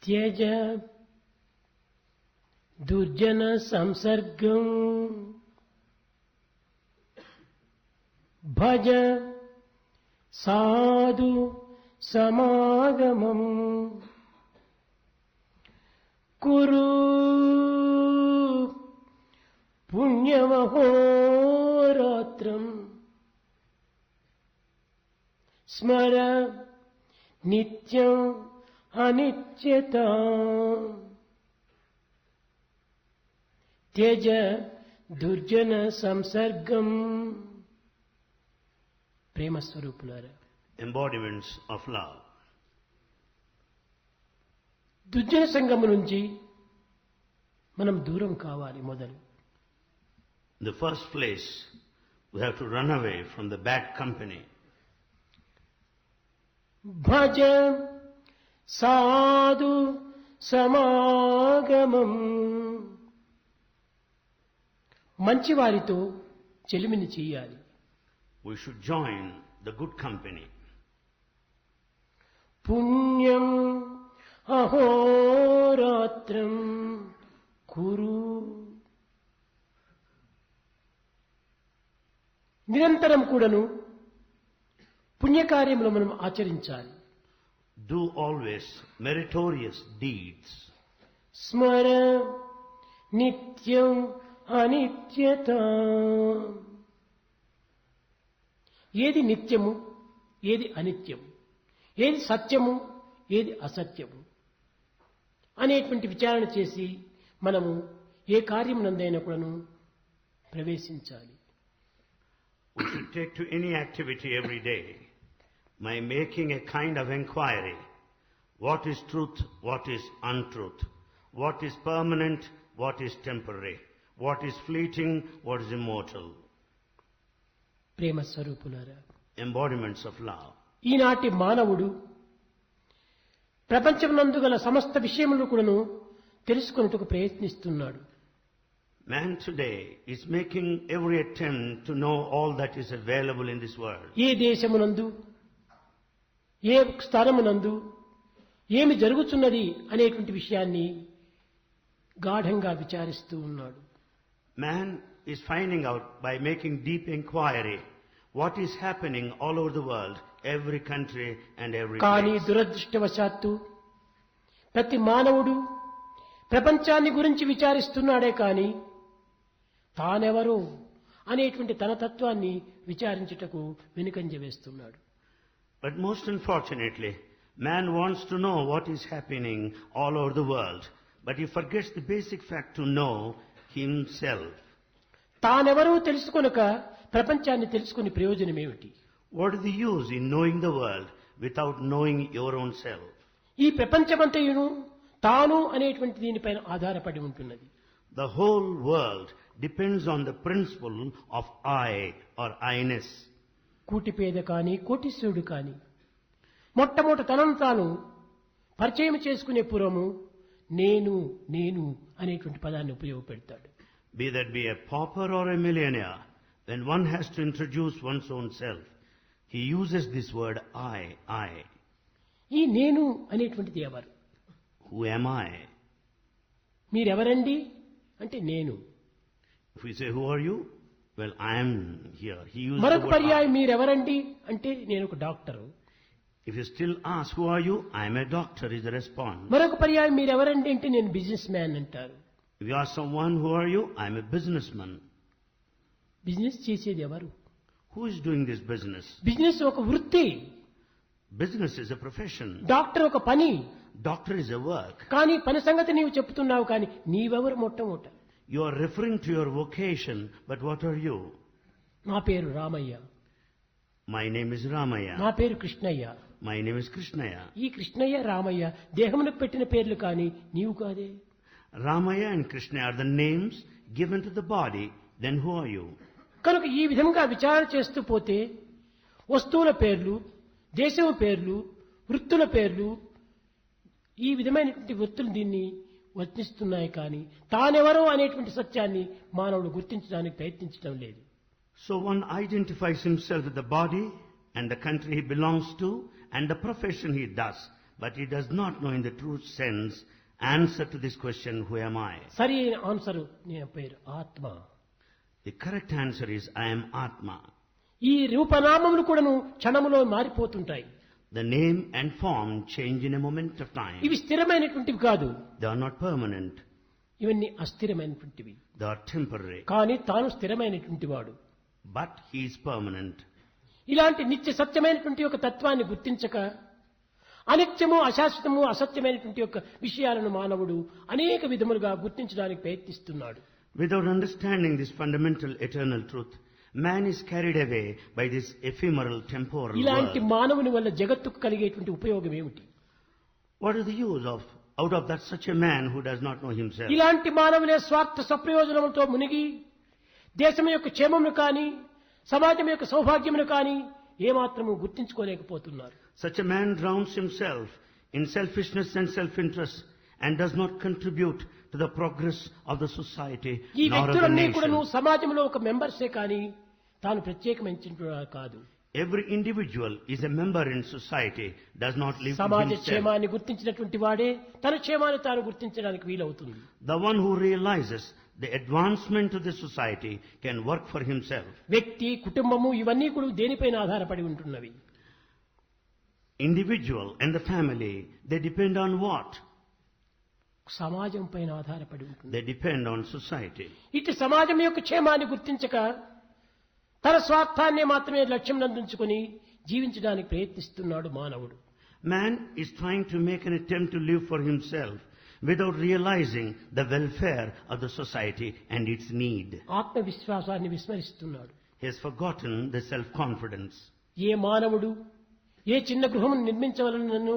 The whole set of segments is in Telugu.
త్యజ దుర్జన సంసర్గం భజ సాధు సమాగమం కురు పుణ్యమహోరాత్రం స్మర నిత్యం అనిత్యతాం త్యజ దుర్జన సంసర్గం. ప్రేమ స్వరూపులారా, embodiments of love. దుర్జన సంగము నుంచి మనం దూరం కావాలి. మొదలు In the first place, we have to run away from the bad company. భజ సాధు సమాగమం. మంచివారితో చెలిమిని చేయాలి. We should join the good company. పుణ్యం అహోరాత్రం కురు. నిరంతరం కూడాను పుణ్యకార్యములు మనం ఆచరించాలి. Do always meritorious deeds. స్మర నిత్యం అనిత్యత. ఏది నిత్యము, ఏది అనిత్యము, ఏది సత్యము, ఏది అసత్యము అనేటువంటి విచారణ చేసి మనము ఏ కార్యమునందైనా కూడాను ప్రవేశించాలి. We should take to any activity every day by making a kind of inquiry. What is truth? What is untruth? What is permanent? What is temporary? What is fleeting? What is immortal? ప్రేమ స్వరూపులారా, Embodiments of love. ఈనాటి మానవుడు ప్రపంచమునందు గల సమస్త విషయములు కూడాను తెలుసుకొనుటకు ప్రయత్నిస్తున్నాడు. Man today is making every attempt to know all that is available in this world. ఏ దేశమునందు, ఏ స్థానమునందు ఏమి జరుగుతున్నది అనేటువంటి విషయాన్ని గాఢంగా విచారిస్తూ ఉన్నాడు. Man is finding out by making deep inquiry what is happening all over the world, every country and every కానీ place. దురదృష్టవశాత్తు ప్రతి మానవుడు ప్రపంచాన్ని గురించి విచారిస్తున్నాడే కానీ తానెవరో అనేటువంటి తన తత్వాన్ని విచారించుటకు వెనుకంజ వేస్తున్నాడు. But most unfortunately, man wants to know what is happening all over the world, but he forgets the basic fact to know himself. తానెవరో తెలుసుకొనక ప్రపంచాన్ని తెలుసుకునే ప్రయోజనం ఏమిటి? What is the use in knowing the world without knowing your own self? ఈ ప్రపంచమంతయును తాను అనేటువంటి దీనిపైన ఆధారపడి ఉంటున్నది. The whole world depends on the principle of I or I-ness. కూటిపేద కాని కోటీశ్వరుడు కాని మొట్టమొదట తనను తాను పరిచయం చేసుకునే పూర్వము నేను నేను అనేటువంటి పదాన్ని ఉపయోగపెడతాడు. Be that be a pauper or a millionaire, when one has to introduce one's own self, he uses this word I. ఈ నేను అనేటువంటిది ఎవరు? Who am I? మీరెవరండి అంటే నేను. If we say, who are you? Well, I am here. He uses the మరొక word పర్యాయం I. మీరెవరండి అంటే నేను ఒక doctor. If you still ask, who are you? I am a doctor is the response. మరొక పర్యాయం మీరెవరండి అంటే నేను బిజినెస్ మ్యాన్ అంటారు. If you ask someone, who are you? I am a businessman. Business చేసేది ఎవరు? Who is doing this business? Business ఒక వృత్తి, Business is a profession. Doctor ఒక పని. Doctor is a work. కానీ పని సంగతి నీవు చెప్తున్నావు, కానీ నీవెవరు మొట్టమొదట? You are referring to your vocation, but what are you? నా పేరు Ramayya, My name is Ramaya. నా పేరు Krishnaiah. My name is Krishnaya. ఈ కృష్ణయ్య రామయ్య దేహమునకు పెట్టిన పేర్లు కానీ నీవు కాదే. Ramaya and Krishna are the names given to the body. Then who are you? కనుక ఈ విధంగా విచారణ చేస్తూ పోతే వస్తువుల పేర్లు, దేశం పేర్లు, వృత్తుల పేర్లు, ఈ విధమైనటువంటి వృత్తులు దీన్ని వర్తిస్తున్నాయి. కానీ తానెవరో అనేటువంటి సత్యాన్ని మానవుడు గుర్తించడానికి ప్రయత్నించడం లేదు. So one identifies himself with the body and the country he belongs to and the profession he does, but he does not know in the true sense answer to this question, who am I? సరి అయిన ఆన్సర్ నీ పేరు ఆత్మ. The correct answer is, I am Atma. ఈ రూపనామములు కూడాను క్షణములో మారిపోతుంటాయి. The name and form change in a moment of time. ఇవి స్థిరమైనటువంటివి కాదు. They are not permanent. ఇవన్నీ అస్థిరమైనటువంటివి. They are temporary. కానీ తాను స్థిరమైనటువంటి వాడు. But he is permanent. ఇలాంటి నిత్య సత్యమైనటువంటి ఒక తత్వాన్ని గుర్తించక అనిత్యము, అశాశ్వతము, అసత్యమైనటువంటి యొక్క విషయాలను మానవుడు అనేక విధములుగా గుర్తించడానికి ప్రయత్నిస్తున్నాడు. Without understanding this fundamental eternal truth, man is carried away by this ephemeral temporal ఇలాంటి world. మానవుని వల్ల జగత్తుకు కలిగేటువంటి ఉపయోగం ఏమిటి? What is the use of out of that such a man who does not know himself? ఇలాంటి మానవులే స్వార్థ సప్రయోజనములతో మునిగి దేశం యొక్క క్షేమమును కానీ సమాజం యొక్క సౌభాగ్యమును కానీ ఏమాత్రము గుర్తించుకోలేకపోతున్నారు. Such a man drowns himself in selfishness and self-interest and does not contribute to the progress of the society ఈ nor of the వ్యక్తులన్నీ కూడాను nation. సమాజంలో ఒక మెంబర్సే కానీ తాను ప్రత్యేకమైన కాదు. Every individual is a member in society, does not live for సమాజ himself. క్షేమాన్ని గుర్తించినటువంటి వాడే తన క్షేమాన్ని తాను గుర్తించడానికి వీలవుతుంది. The one who realizes the advancement of the society can work for himself. వ్యక్తి, కుటుంబము ఇవన్నీ కూడా దేనిపైన ఆధారపడి ఉంటున్నవి? Individual and the family, they depend on what? సమాజం పైన ఆధారపడి ఉంటుంది. They depend on society. ఇటు సమాజం యొక్క క్షేమాన్ని గుర్తించక తన స్వార్థాన్ని మాత్రమే లక్ష్యం నందుంచుకొని జీవించడానికి ప్రయత్నిస్తున్నాడు మానవుడు. Man is trying to make an attempt to live for himself without realizing the welfare of the society and its need. ఆత్మవిశ్వాసాన్ని విస్మరిస్తున్నాడు. He has forgotten the self-confidence. ఏ మానవుడు ఏ చిన్న గృహం నిర్మించవలనను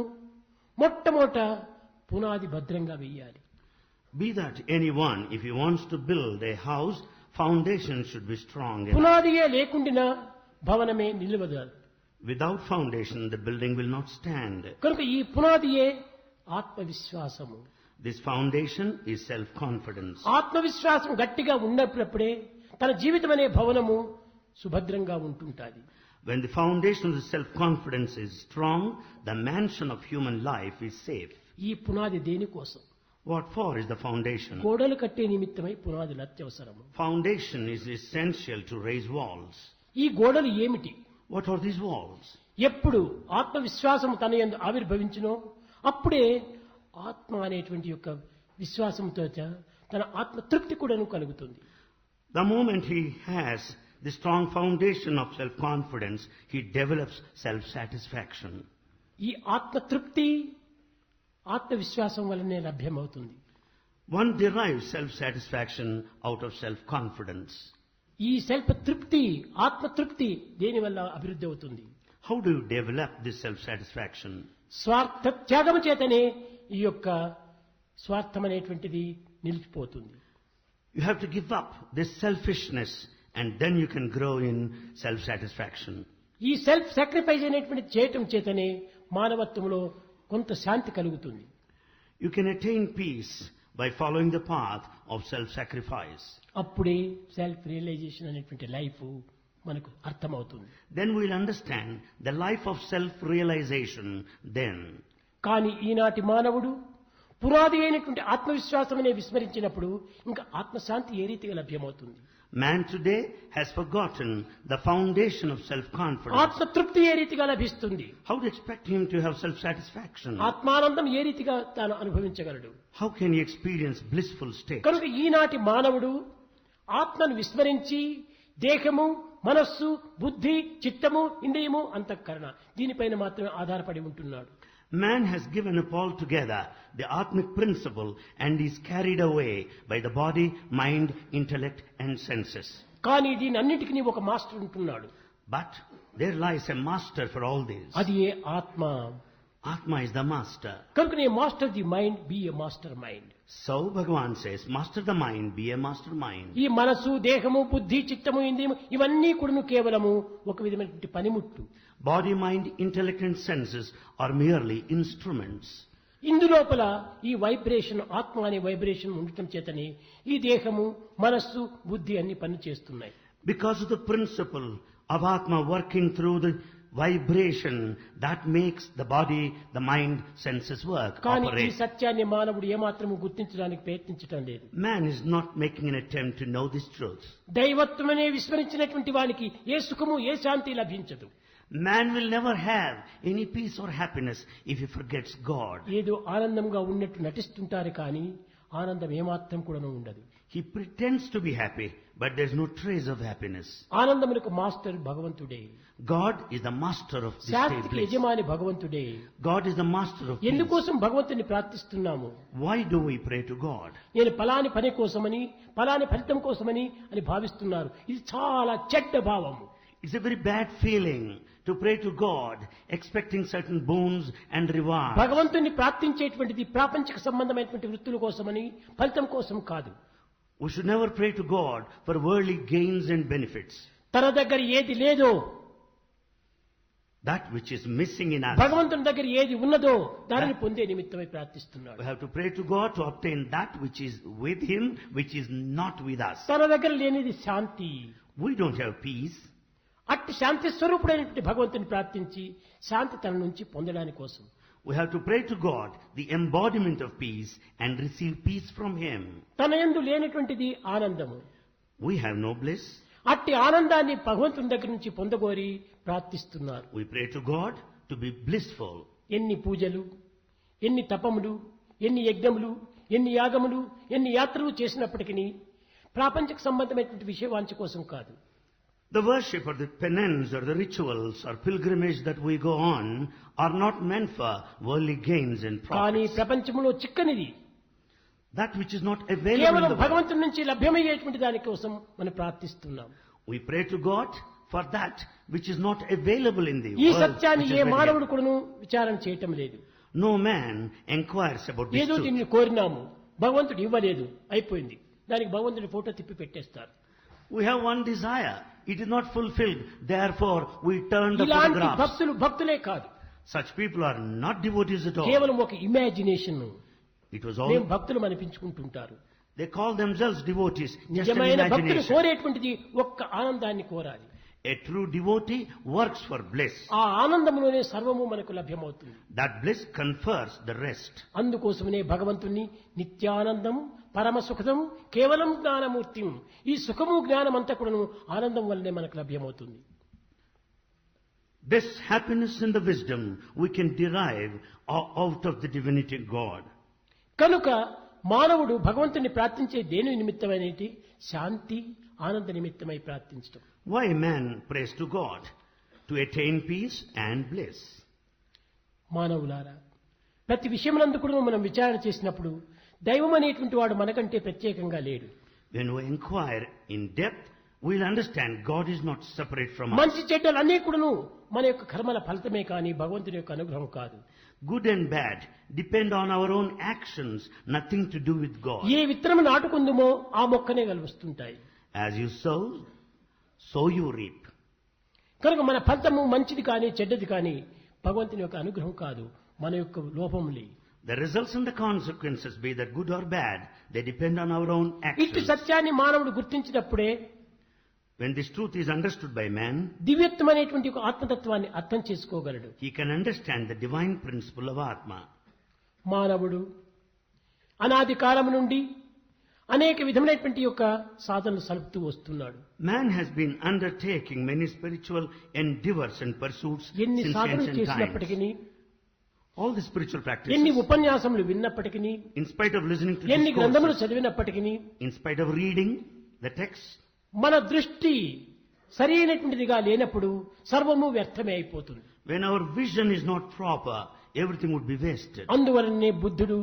మొట్టమొదట పునాది భద్రంగా వేయాలి. Be that anyone, if he wants to build a house, foundation should be strong. పునాదియే లేకుండా భవనమే నిలవదు. Without foundation, the building will not stand. కనుక ఈ పునాదియే ఆత్మవిశ్వాసము. This foundation is self-confidence. ఆత్మవిశ్వాసం గట్టిగా ఉన్నప్పుడే తన జీవితం అనే భవనము సుభద్రంగా ఉంటుంటాది. When the foundation of the self-confidence is strong, the mansion of human life is safe. ఈ పునాది దేనికోసం? What for is the foundation? గోడలు కట్టే నిమిత్తమై పునాదులు అత్యవసరము. Foundation is essential to raise walls. ఈ గోడలు ఏమిటి? What are these walls? ఎప్పుడు ఆత్మవిశ్వాసం తన యందు ఆవిర్భవించునో అప్పుడే ఆత్మ అనేటువంటి యొక్క విశ్వాసంతో తన ఆత్మ తృప్తి కూడాను కలుగుతుంది. The moment he has the strong foundation of self-confidence, he develops self-satisfaction. ఈ ఆత్మ తృప్తి ఆత్మవిశ్వాసం వల్లనే లభ్యమవుతుంది. One derives self-satisfaction out of self-confidence. ఈ సెల్ఫ్ తృప్తి, ఆత్మ తృప్తి దేని వల్ల అభివృద్ధి అవుతుంది? How do you develop this self-satisfaction? స్వార్థ త్యాగం చేతనే ఈ యొక్క స్వార్థం అనేటువంటిది నిలిచిపోతుంది. You have to give up this selfishness and then you can grow in self-satisfaction. ఈ సెల్ఫ్ సాక్రిఫైస్ అనేటువంటి చేయటం చేతనే మానవత్వంలో కొంత శాంతి కలుగుతుంది. You can attain peace by following the path of self-sacrifice. అప్పుడే సెల్ఫ్ రియలైజేషన్ అనేటువంటి లైఫ్ మనకు అర్థమవుతుంది. Then we will understand the life of self-realization then. కానీ ఈనాటి మానవుడు పునాది అయినటువంటి ఆత్మవిశ్వాసమనే విస్మరించినప్పుడు ఇంకా ఆత్మశాంతి ఏ రీతిగా లభ్యమవుతుంది? Man today has forgotten the foundation of self-confidence. ఆత్మతృప్తి ఏ రీతిగా లభిస్తుంది? How to expect him to have self-satisfaction? ఆత్మానందం ఏ రీతిగా తాను అనుభవించగలడు? How can he experience blissful state? కనుక ఈనాటి మానవుడు ఆత్మను విస్మరించి దేహము, మనస్సు, బుద్ధి, చిత్తము, ఇంద్రియము, అంతఃకరణ దీనిపైన మాత్రమే ఆధారపడి ఉంటున్నాడు. Man has given up altogether the Atmic principle and is carried away by the body, mind, intellect and senses. కానీ దీని అన్నిటికీ ఒక మాస్టర్ ఉంటున్నాడు. But there lies a master for all this. అది ఏ ఆత్మ. Atma is the master. కనుక నే master the mind, be a master mind. So Bhagavan says, master the mind, be a master mind. ఈ మనసు, దేహము, బుద్ధి, చిత్తము, ఇంద్రియము ఇవన్నీ కూడాను కేవలము ఒక విధమైనటువంటి పనిముట్టు. Body, mind, intellect and senses are merely instruments. ఇందులోపల ఈ వైబ్రేషన్, ఆత్మ అనే వైబ్రేషన్ ఉండటం చేతనే ఈ దేహము, మనస్సు, బుద్ధి అన్ని పని చేస్తున్నాయి. Because of the principle of Atma working through the vibration that makes the body, the mind, senses work, కానీ ఈ operate. సత్యాన్ని మానవుడు ఏమాత్రము గుర్తించడానికి ప్రయత్నించడం లేదు. Man is not making an attempt to know this truth. దైవత్వమనే విస్మరించినటువంటి వానికి ఏ సుఖము ఏ శాంతి లభించదు. Man will never have any peace or happiness if he forgets God. ఏదో ఆనందంగా ఉన్నట్టు నటిస్తుంటారు కానీ ఆనందం ఏమాత్రం కూడా ఉండదు. He pretends to be happy, but there's no trace of happiness. ఆనందములకు మాస్టర్ భగవంతుడే. God is the master of this state శాంతికి bliss. యజమాని భగవంతుడే. God is the master of peace. ఎందుకోసం భగవంతుని ప్రార్థిస్తున్నాము? Why do we pray to God? నేను ఫలాని పని కోసమని ఫలాని ఫలితం కోసమని అని భావిస్తున్నారు. ఇది చాలా చెడ్డ భావము. It's a very bad feeling to pray to God, expecting certain boons and rewards. భగవంతుని ప్రార్థించేటువంటిది ప్రాపంచిక సంబంధమైనటువంటి వృత్తుల కోసమని ఫలితం కోసం కాదు. We should never pray to God for worldly gains and benefits. తన దగ్గర ఏది లేదో, That which is missing in us. భగవంతుని దగ్గర ఏది ఉన్నదో దానిని పొందే నిమిత్తమై ప్రార్థిస్తున్నాడు. We have to pray to God to obtain that which is with Him, which is not with us. తన దగ్గర లేనిది శాంతి. We don't have peace. అట్టి శాంతి స్వరూపుడైనటువంటి భగవంతుని ప్రార్థించి శాంతి తన నుంచి పొందడానికి కోసం We have to pray to God, the embodiment of peace, and receive peace from Him. తన యందు లేనటువంటిది ఆనందము. We have no bliss. అట్టి ఆనందాన్ని భగవంతుని దగ్గర నుంచి పొందగోరి ప్రార్థిస్తున్నారు. We pray to God to be blissful. ఎన్ని పూజలు, ఎన్ని తపములు, ఎన్ని యజ్ఞములు, ఎన్ని యాగములు, ఎన్ని యాత్రలు చేసినప్పటికీ ప్రాపంచిక సంబంధమైనటువంటి విషయవాంఛ కోసం కాదు. The worship or the penance or the rituals or pilgrimage that we go on are not meant for worldly gains and కానీ profits. ప్రపంచంలో చిక్కనిది That which is not available in కేవలం the world. భగవంతుని నుంచి లభ్యమయ్యేటువంటి దాని కోసం మనం ప్రార్థిస్తున్నాం. We pray to God for that which is not available in the ఈ world. సత్యాన్ని which is ఏ very మానవుడు here. కూడాను విచారణ చేయటం లేదు. No man inquires about this ఏదో truth. దీన్ని కోరినాము, భగవంతుడు ఇవ్వలేదు, అయిపోయింది. దానికి భగవంతుడి ఫోటో తిప్పి పెట్టేస్తారు. We have one desire. It is not fulfilled. Therefore, we turn the ఇలాంటి photographs. భక్తులే కాదు, Such people are not devotees at all. కేవలం ఒక ఇమాజినేషన్. It was మేము all. భక్తులు అనిపించుకుంటుంటారు. They call themselves devotees. Just an నిజమైన భక్తులు imagination. కోరేటువంటిది ఒక్క ఆనందాన్ని కోరాలి. A true devotee works for bliss. ఆ ఆనందంలోనే సర్వము మనకు లభ్యమవుతుంది. That bliss confers the rest. అందుకోసమనే భగవంతుని నిత్యానందము, పరమ సుఖము, కేవలం జ్ఞానమూర్తి. ఈ సుఖము జ్ఞానం అంతా కూడాను ఆనందం వల్లనే మనకు లభ్యమవుతుంది. This happiness and the wisdom we can derive out of the divinity of God. కనుక మానవుడు భగవంతుని ప్రార్థించే దేని నిమిత్తమైనటి శాంతి, ఆనంద నిమిత్తమై ప్రార్థించడం. Why man prays to God? To attain peace and bliss. మానవులారా, ప్రతి విషయమునందు కూడా మనం విచారణ చేసినప్పుడు దైవం అనేటువంటి వాడు మనకంటే ప్రత్యేకంగా లేడు. When we inquire in depth, we'll understand God is not separate from us. మంచి చెడ్డలు అన్నీ కూడాను మన యొక్క కర్మల ఫలితమే కానీ భగవంతుని యొక్క అనుగ్రహం కాదు. Good and bad depend on our own actions, nothing to do with God. ఏ విత్తనం నాటుకుందుమో ఆ మొక్కనే కలుస్తుంటాయి. As you sow, so you reap. కనుక మన ఫలితము మంచిది కానీ చెడ్డది కానీ భగవంతుని యొక్క అనుగ్రహం కాదు, మన యొక్క లోపములే. The results and the consequences, be that good or bad, they depend on our own ఇట్టి actions. సత్యాన్ని మానవుడు గుర్తించినప్పుడే When this truth is understood by man, దివ్యత్వమైనటువంటి ఒక ఆత్మతత్వాన్ని అర్థం చేసుకోగలడు. he can understand the divine principle of Atma. మానవుడు అనాది కాలం నుండి అనేక విధమైనటువంటి యొక్క సాధనలు సలుపుతూ వస్తున్నాడు. Man has been undertaking many spiritual endeavors and pursuits ఎన్ని since సాధనలు ancient చేసినప్పటికీ, times. All the spiritual ఎన్ని practices, ఉపన్యాసములు విన్నప్పటికీ, in spite of listening to ఎన్ని గ్రంథములు discourses, చదివినప్పటికీ, in spite of reading the text, మన దృష్టి సరి అయినటువంటిదిగా లేనప్పుడు సర్వము వ్యర్థమే అయిపోతుంది. when our vision is not proper, everything would be wasted. అందువలనే బుద్ధుడు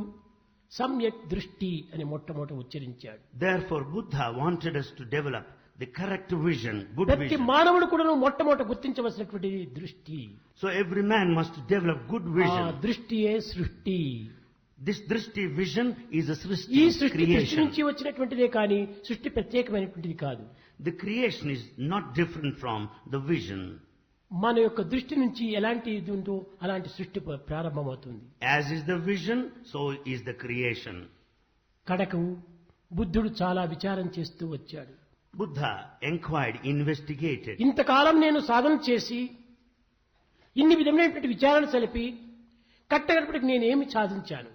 సమ్యక్ దృష్టి అని మొట్టమొదట ఉచ్చరించాడు. Therefore, Buddha wanted us to develop the correct vision, good ప్రతి vision. మానవుడు కూడా మొట్టమొదట గుర్తించవలసినటువంటి దృష్టి. So every man must develop good ఆ vision. దృష్టియే సృష్టి. This drishti vision is a ఈ srishti, సృష్టి దృష్టి creation. నుంచి వచ్చినటువంటిదే కానీ సృష్టి ప్రత్యేకమైనటువంటిది కాదు. The creation is not different from the vision. మన యొక్క దృష్టి నుంచి ఎలాంటి ఇది ఉందో అలాంటి సృష్టి ప్రారంభమవుతుంది. As is the vision, so is the creation. కడకు బుద్ధుడు చాలా విచారం చేస్తూ వచ్చాడు. Buddha inquired, investigated. ఇంతకాలం నేను సాధన చేసి ఇన్ని విధమైనటువంటి విచారణ సలిపి కట్టగడపటికి నేనేమి సాధించాను?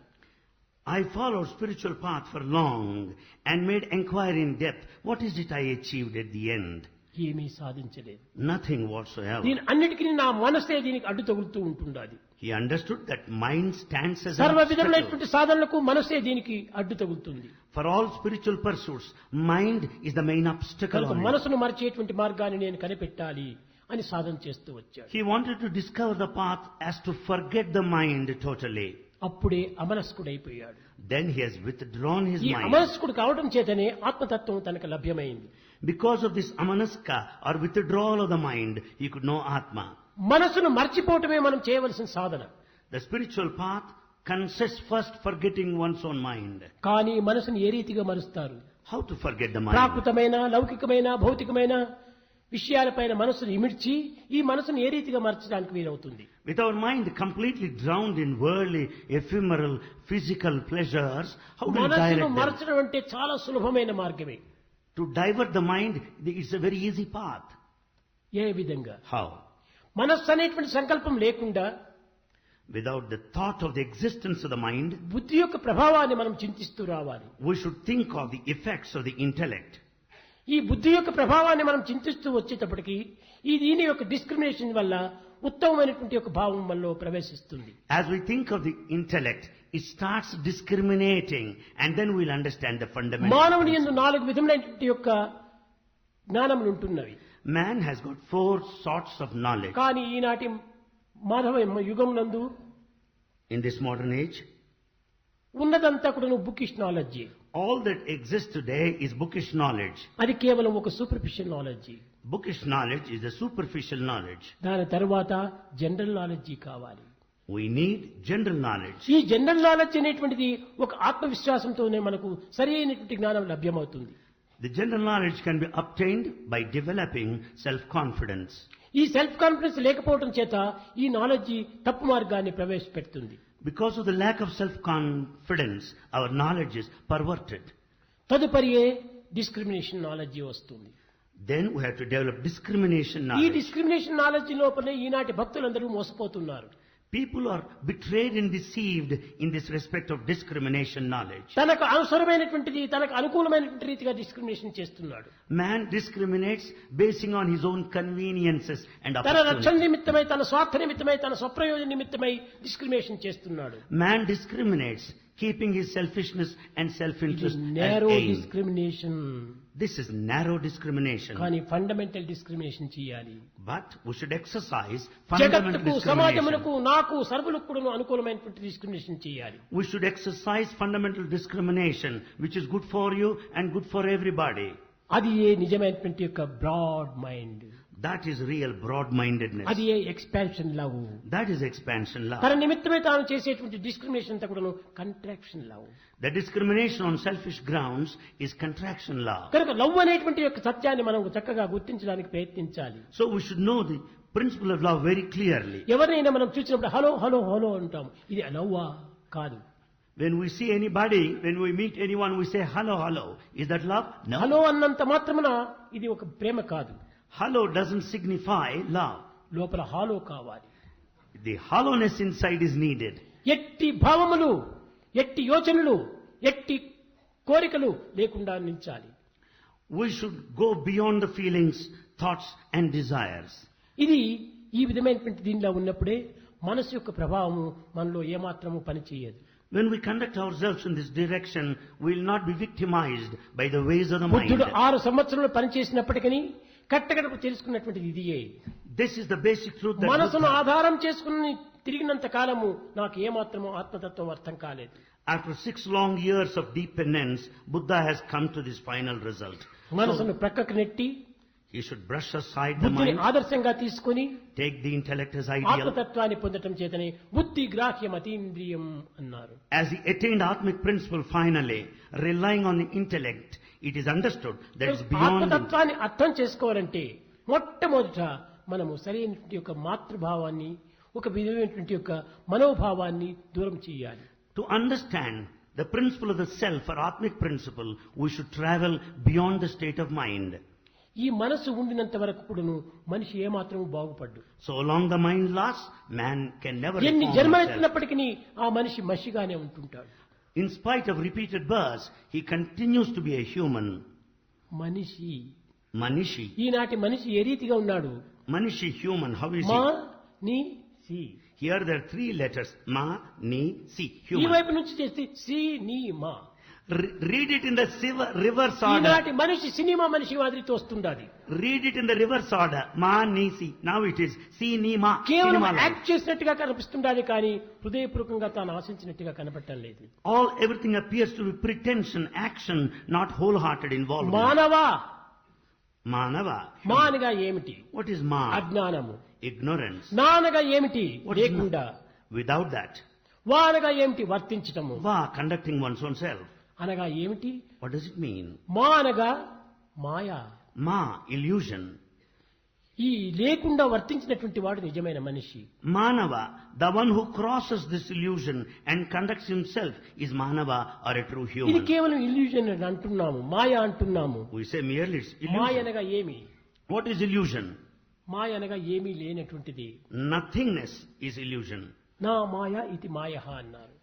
I followed spiritual path for long and made inquiry in depth. What is it I achieved at the end? ఏమీ సాధించలేదు. Nothing whatsoever. దీని అన్నిటికీ నా మనసే దీనికి అడ్డు తగులుతూ ఉంటుండాలి. He understood that mind stands as an సర్వ obstacle. విధములైనటువంటి సాధనలకు మనసే దీనికి అడ్డు తగులుతుంది. For all spiritual pursuits, mind is the main obstacle. కనుక on it. మనసును మరిచేటువంటి మార్గాన్ని నేను కనిపెట్టాలి అని సాధన చేస్తూ వచ్చాడు. He wanted to discover the path as to forget the mind totally. అప్పుడే అమనస్కుడైపోయాడు. Then he has withdrawn his ఈ mind. అమనస్కుడు కావడం చేతనే ఆత్మతత్వం తనకు లభ్యమైంది. Because of this amanaska or withdrawal of the mind, he could know Atma. మనసును మర్చిపోవటమే మనం చేయవలసిన సాధన. The spiritual path consists first forgetting one's own mind. కానీ మనసును ఏ రీతిగా మరుస్తారు? How to forget the mind? ప్రాకృతమైన లౌకికమైన భౌతికమైన విషయాలపైన మనసును ఇమిడ్చి ఈ మనసును ఏ రీతిగా మర్చడానికి వీలవుతుంది? With our mind completely drowned in worldly, ephemeral, physical pleasures, how do we మనసును direct them? మరచడం అంటే చాలా సులభమైన మార్గమే. To divert the mind, it's a very easy path. ఏ విధంగా? How? మనస్సు అనేటువంటి సంకల్పం లేకుండా Without the thought of the existence of the mind, బుద్ధి యొక్క ప్రభావాన్ని మనం చింతిస్తూ రావాలి. we should think of the effects of the intellect. ఈ బుద్ధి యొక్క ప్రభావాన్ని మనం చింతిస్తూ వచ్చేటప్పటికి ఈ దీని యొక్క డిస్క్రిమినేషన్ వల్ల ఉత్తమమైనటువంటి ఒక భావం మనలో ప్రవేశిస్తుంది. As we think of the intellect, it starts discriminating, and then we'll understand the fundamental. మానవుని యందు 4 విధములైనటువంటి యొక్క జ్ఞానములు ఉంటున్నవి. Man has got 4 sorts of knowledge. కానీ ఈనాటి మానవ యుగం నందు In this modern age, ఉన్నదంతా కూడా bookish knowledge. all that exists today is bookish knowledge. అది కేవలం ఒక superficial knowledge. Bookish knowledge is a superficial knowledge. దాని తర్వాత జనరల్ నాలెడ్జీ కావాలి. We need general knowledge. ఈ జనరల్ నాలెడ్జ్ అనేటువంటిది ఒక ఆత్మవిశ్వాసంతోనే మనకు సరి అయినటువంటి జ్ఞానం లభ్యమవుతుంది. The general knowledge can be obtained by developing self-confidence. ఈ సెల్ఫ్ కాన్ఫిడెన్స్ లేకపోవడం చేత ఈ నాలెడ్జి తప్పు మార్గాన్ని ప్రవేశపెడుతుంది. Because of the lack of self-confidence, our knowledge is perverted. తదుపరియే డిస్క్రిమినేషన్ నాలెడ్జి వస్తుంది. Then we have to develop discrimination ఈ knowledge. డిస్క్రిమినేషన్ నాలెడ్జి లోపలే ఈనాటి భక్తులందరూ మోసపోతున్నారు. People are betrayed and deceived in this respect of discrimination knowledge. తనకు అవసరమైనటువంటిది తనకు అనుకూలమైనటువంటి రీతిగా డిస్క్రిమినేషన్ చేస్తున్నాడు. Man discriminates basing on his own conveniences and తన రక్షణ opportunities. నిమిత్తమై తన స్వార్థ నిమిత్తమై తన స్వప్రయోజన నిమిత్తమై డిస్క్రిమినేషన్ చేస్తున్నాడు. Man discriminates, keeping his selfishness and self-interest as narrow aim. Discrimination. This is narrow discrimination. కానీ ఫండమెంటల్ డిస్క్రిమినేషన్ చేయాలి. But we should exercise fundamental జగత్తుకు discrimination. సమాజమునకు నాకు సర్వులకు కూడా అనుకూలమైనటువంటి డిస్క్రిమినేషన్ చేయాలి. We should exercise fundamental discrimination, which is good for you and good for everybody. అది ఏ నిజమైనటువంటి యొక్క broad mind. That is real broad-mindedness. అది ఏ expansion love. That is expansion love. తన నిమిత్తమే తాను చేసేటువంటి డిస్క్రిమినేషన్ అంతా కూడా contraction love. The discrimination on selfish grounds is contraction love. కనుక లవ్ అనేటువంటి యొక్క సత్యాన్ని మనం చక్కగా గుర్తించడానికి ప్రయత్నించాలి. So we should know the principle of love very clearly. ఎవరినైనా మనం చూసినప్పుడు హలో హలో హలో అంటాం. ఇది లవ్వా? కాదు. When we see anybody, when we meet anyone, we say hello, hello. Is that love? No. Hello అన్నంత మాత్రమున ఇది ఒక ప్రేమ కాదు. Hello doesn't signify love. లోపల హాలో కావాలి. The hollowness inside is needed. ఎట్టి భావములు, ఎట్టి యోచనలు, ఎట్టి కోరికలు లేకుండా నిలిచాలి. We should go beyond the feelings, thoughts and desires. ఇది ఈ విధమైనటువంటి దీనిలో ఉన్నప్పుడే మనసు యొక్క ప్రభావము మనలో ఏమాత్రము పనిచేయదు. When we conduct ourselves in this direction, we will not be victimized by the ways of the mind. బుద్ధుడు 6 సంవత్సరాలు పనిచేసినప్పటికీ కట్టకడకు తెలుసుకున్నటువంటిది ఇదియే. This is the basic truth that మనసును Buddha, ఆధారం చేసుకుని తిరిగినంత కాలము నాకు ఏమాత్రము ఆత్మతత్వం అర్థం కాలేదు. after 6 long years of deep penance, Buddha has come to this final result. మనసును ప్రక్కకు నెట్టి He should brush aside the బుద్ధిని mind, ఆదర్శంగా తీసుకుని take the intellect as ideal. ఆత్మతత్వాన్ని పొందటం చేతనే బుద్ధి గ్రాహ్యం అతీంద్రియం అన్నారు. As he attained Atmic principle finally, relying on the intellect, it is understood that it's beyond the ఆత్మతత్వాన్ని అర్థం చేసుకోవాలంటే మొట్టమొదట మనము సరైనటువంటి యొక్క మాతృభావాన్ని, ఒక విధమైనటువంటి యొక్క మనోభావాన్ని దూరం చేయాలి. To understand the principle of the self or Atmic principle, we should travel beyond the state of mind. ఈ మనసు ఉండినంత వరకు కూడాను మనిషి ఏమాత్రము బాగుపడ్డు. So long the mind lasts, man can never ఎన్ని reform himself. జన్మలెత్తినప్పటికీ ఆ మనిషి మనిషిగానే ఉంటుంటాడు. In spite of repeated births, he continues to be a human. మనిషి Manishi. ఈనాటి మనిషి ఏ రీతిగా ఉన్నాడు? Manishi human. How is మా he? ని C. Here there are three letters. Ma, ni, si. ఈ Human. వైపు నుంచి చేస్తే సి ని మా. Read it in the reverse order. ఈనాటి మనిషి సినిమా మనిషి మాదిరి తోస్తుండాలి. Read it in the reverse order. Ma, ni, si. Now it is si, ni, ma. కేవలం Cinema life. యాక్ట్ చేసినట్టుగా కనిపిస్తుండాలి కానీ హృదయపూర్వకంగా తాను ఆశించినట్టుగా కనపడటం లేదు. Everything appears to be pretension, action, not wholehearted involvement. మానవా. Manava. మా అనగా ఏమిటి? What is ma? అజ్ఞానము. Ignorance. నా అనగా ఏమిటి? What is లేకుండా. Without that. వా అనగా ఏమిటి? వర్తించటము. Va, conducting one's own self. అనగా ఏమిటి? What does it mean? మా అనగా మాయా. Ma, illusion. ఈ లేకుండా వర్తించినటువంటి వాడు నిజమైన మనిషి. Manava, the one who crosses this illusion and conducts himself is Manava or a true ఇది human. కేవలం ఇల్యూజన్ అని అంటున్నాము, మాయ అంటున్నాము. We say merely it's Maya illusion. అనగా ఏమి? What is illusion? మాయ అనగా ఏమీ లేనటువంటిది. Nothingness is illusion. నా మాయ ఇది మాయ అన్నారు.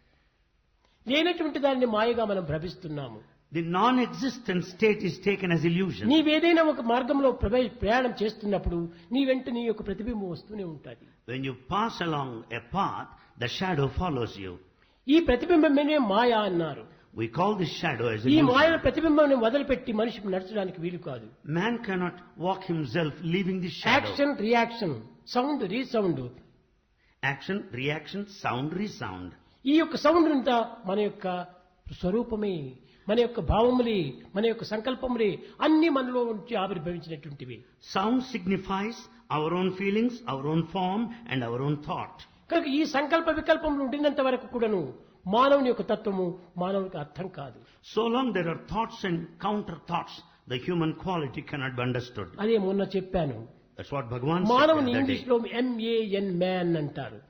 లేనటువంటి దానిని మాయగా మనం భ్రమిస్తున్నాము. The non-existent state is taken as illusion. నీవేదైనా ఒక మార్గంలో ప్రయాణం చేస్తున్నప్పుడు నీ వెంట నీ యొక్క ప్రతిబింబం వస్తూనే ఉంటుంది. When you pass along a path, the shadow follows you. ఈ ప్రతిబింబమే మాయ అన్నారు. We call this shadow as ఈ మాయ illusion. ప్రతిబింబాన్ని వదిలిపెట్టి మనిషికి నడచడానికి వీలు కాదు. Man cannot walk himself leaving this shadow. Action reaction, sound resound. Action, reaction, sound, resound. ఈ యొక్క సౌండ్ అంతా మన యొక్క స్వరూపమే, మన యొక్క భావములే, మన యొక్క సంకల్పములే అన్ని మనలో నుంచి ఆవిర్భవించినటువంటివి. Sound signifies our own feelings, our own form and our own thought. కనుక ఈ సంకల్ప వికల్పములు ఉండినంత వరకు కూడాను మానవుని యొక్క తత్వము మానవునికి అర్థం కాదు. So long there are thoughts and counter thoughts, the human quality cannot be understood. అదే మొన్న చెప్పాను. That's what Bhagavan said. మానవుని that day. ఇంగ్లీష్ లో MAN మ్యాన్ అంటారు.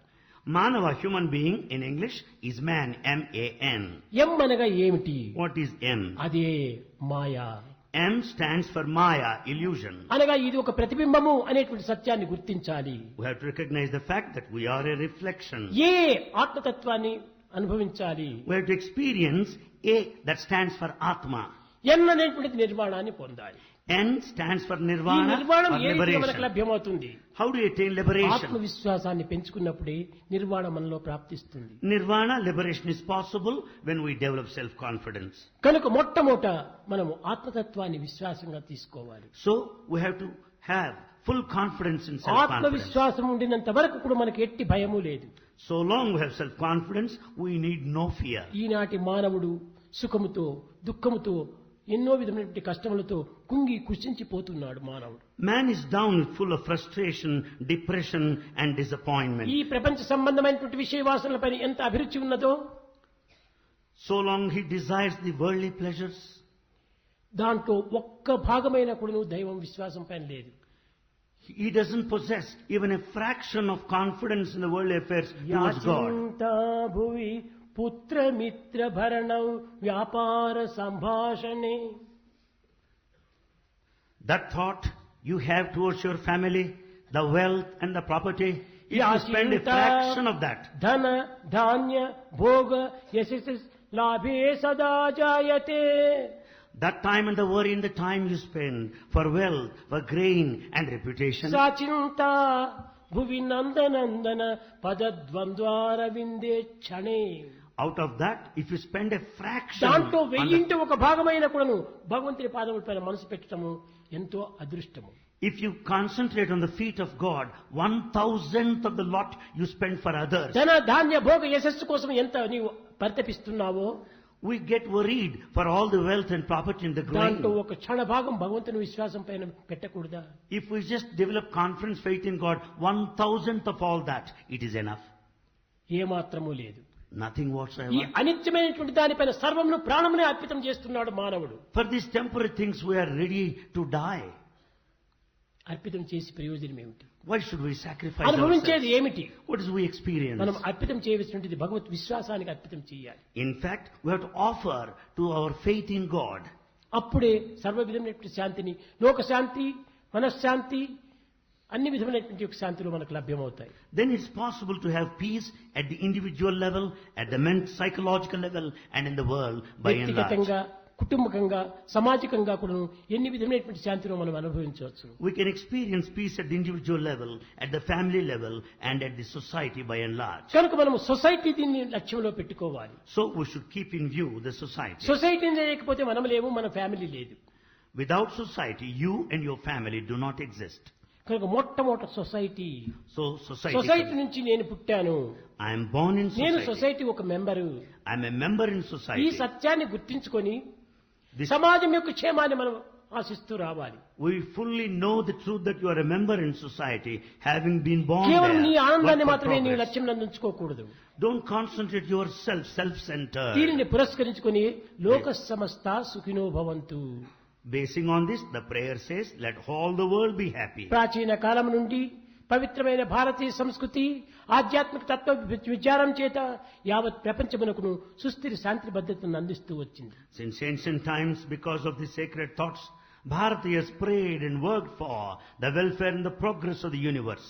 Manava, human being, in English is man, M-A-N. ఎం అనగా ఏమిటి? What is M? అదే మాయా. M stands for Maya, illusion. అనగా ఇది ఒక ప్రతిబింబము అనేటువంటి సత్యాన్ని గుర్తించాలి. We have to recognize the fact that we are a reflection. ఏ ఆత్మతత్వాన్ని అనుభవించాలి. We have to experience A, that stands for Atma. ఎన్ అనేటువంటిది నిర్వాణాన్ని పొందాలి. N stands for ఈ Nirvana నిర్వాణం or ఏ రీతిగా మనకు liberation. లభ్యమవుతుంది? How do you attain liberation? ఆత్మవిశ్వాసాన్ని పెంచుకున్నప్పుడే నిర్వాణం మనలో ప్రాప్తిస్తుంది. Nirvana, liberation is possible when we develop self-confidence. కనుక మొట్టమొదట మనము ఆత్మతత్వాన్ని విశ్వాసంగా తీసుకోవాలి. So, we have to have full confidence in self-confidence. ఆత్మవిశ్వాసం ఉండినంత వరకు కూడా మనకి ఎట్టి భయము లేదు. So long we have self-confidence, we need no fear. ఈనాటి మానవుడు సుఖముతో దుఃఖముతో ఎన్నో విధమైనటువంటి కష్టములతో కుంగి కుషించిపోతున్నాడు మానవుడు. Man is down, full of frustration, depression and disappointment. ఈ ప్రపంచ సంబంధమైనటువంటి విషయ వాసనలపై ఎంత అభిరుచి ఉన్నదో, So long he desires the worldly pleasures. దాంట్లో ఒక్క భాగమైన కూడా దైవం విశ్వాసం పైన లేదు. He doesn't possess even a fraction of confidence in the worldly affairs towards God. యాచింతా భువి పుత్రమిత్ర భరణం వ్యాపార సంభాషణే. That thought you have towards your family, the wealth and the property, if you spend a fraction of that, ధన ధాన్య భోగ యశస్సు లాభే సదా జాయతే. that time and the worry and the time you spend for wealth, for gain and reputation, సాచింత Bhuvi నందనందన పదద్వంద్వార విందే క్షణే. out of that, if you spend a fraction దాంట్లో on వెయ్యింటి ఒక భాగమైన కూడాను భగవంతుని పాదముల పైన మనసు పెట్టడము ఎంతో అదృష్టము. if you concentrate on the feet of God, 1,000th of the lot you spend for others. ధన ధాన్య భోగ యశస్సు కోసం ఎంత నీవు పరితపిస్తున్నావో, We get worried for all the wealth and property in the దాంట్లో grain. ఒక క్షణ భాగం భగవంతుని విశ్వాసం పైన పెట్టకూడదా? If we just develop confidence, faith in God, 1,000th of all that, it is enough. ఏమాత్రము లేదు. Nothing ఈ whatsoever. అనిత్యమైనటువంటి దానిపైన సర్వమును ప్రాణమునే అర్పితం చేస్తున్నాడు మానవుడు. For these temporary things we are ready to die. అర్పితం చేసి ప్రయోజనం ఏమిటి? Why should we sacrifice అనుభవించేది ourselves? ఏమిటి? What is we experience? మనం అర్పితం చేయవలసినది భగవత్ విశ్వాసానికి అర్పితం చేయాలి. In fact, we have to offer to our faith in God. అప్పుడే సర్వ విధమైనటువంటి శాంతిని, లోకశాంతి, మనశ్శాంతి, అన్ని విధమైనటువంటి యొక్క శాంతులు మనకు లభ్యమవుతాయి. Then it's possible to have peace at the individual level, at the psychological level, and in the world by and large. వ్యక్తిగతంగా, కుటుంబకంగా, సామాజికంగా కూడా ఎన్ని విధమైనటువంటి శాంతిని మనం అనుభవించవచ్చు. We can experience peace at the individual level, at the family level, and at the society by and large. కనుక మనం సొసైటీ దీన్ని లక్ష్యంలో పెట్టుకోవాలి. So we should keep in view the society. సొసైటీని లేకపోతే మనం లేము, మన ఫ్యామిలీ లేదు. Without society, you and your family do not exist. కనుక మొట్టమొదటి సొసైటీ. So society నుంచి నేను పుట్టాను. I am born in society. నేను సొసైటీ ఒక member. I am a member in society. ఈ సత్యాన్ని గుర్తించుకొని సమాజం యొక్క క్షేమాన్ని మనం ఆశిస్తూ రావాలి. We fully know the truth that you are a member in society, having been born కేవలం నీ there. ఆనందాన్ని మాత్రమే నీ లక్ష్యంలో ఉంచుకోకూడదు. Don't concentrate yourself, self-centered. దీనిని పురస్కరించుకొని లోక సమస్త సుఖినో భవంతు. Basing on this, the prayer says, let all the world be happy. ప్రాచీన కాలం నుండి పవిత్రమైన భారతీయ సంస్కృతి, ఆధ్యాత్మిక తత్వ విచారం చేత యావత్ ప్రపంచమునకును సుస్థిర శాంతి భద్రతను అందిస్తూ వచ్చింది. Since ancient times, because of the sacred thoughts, Bharati has prayed and worked for the welfare and the progress of the universe.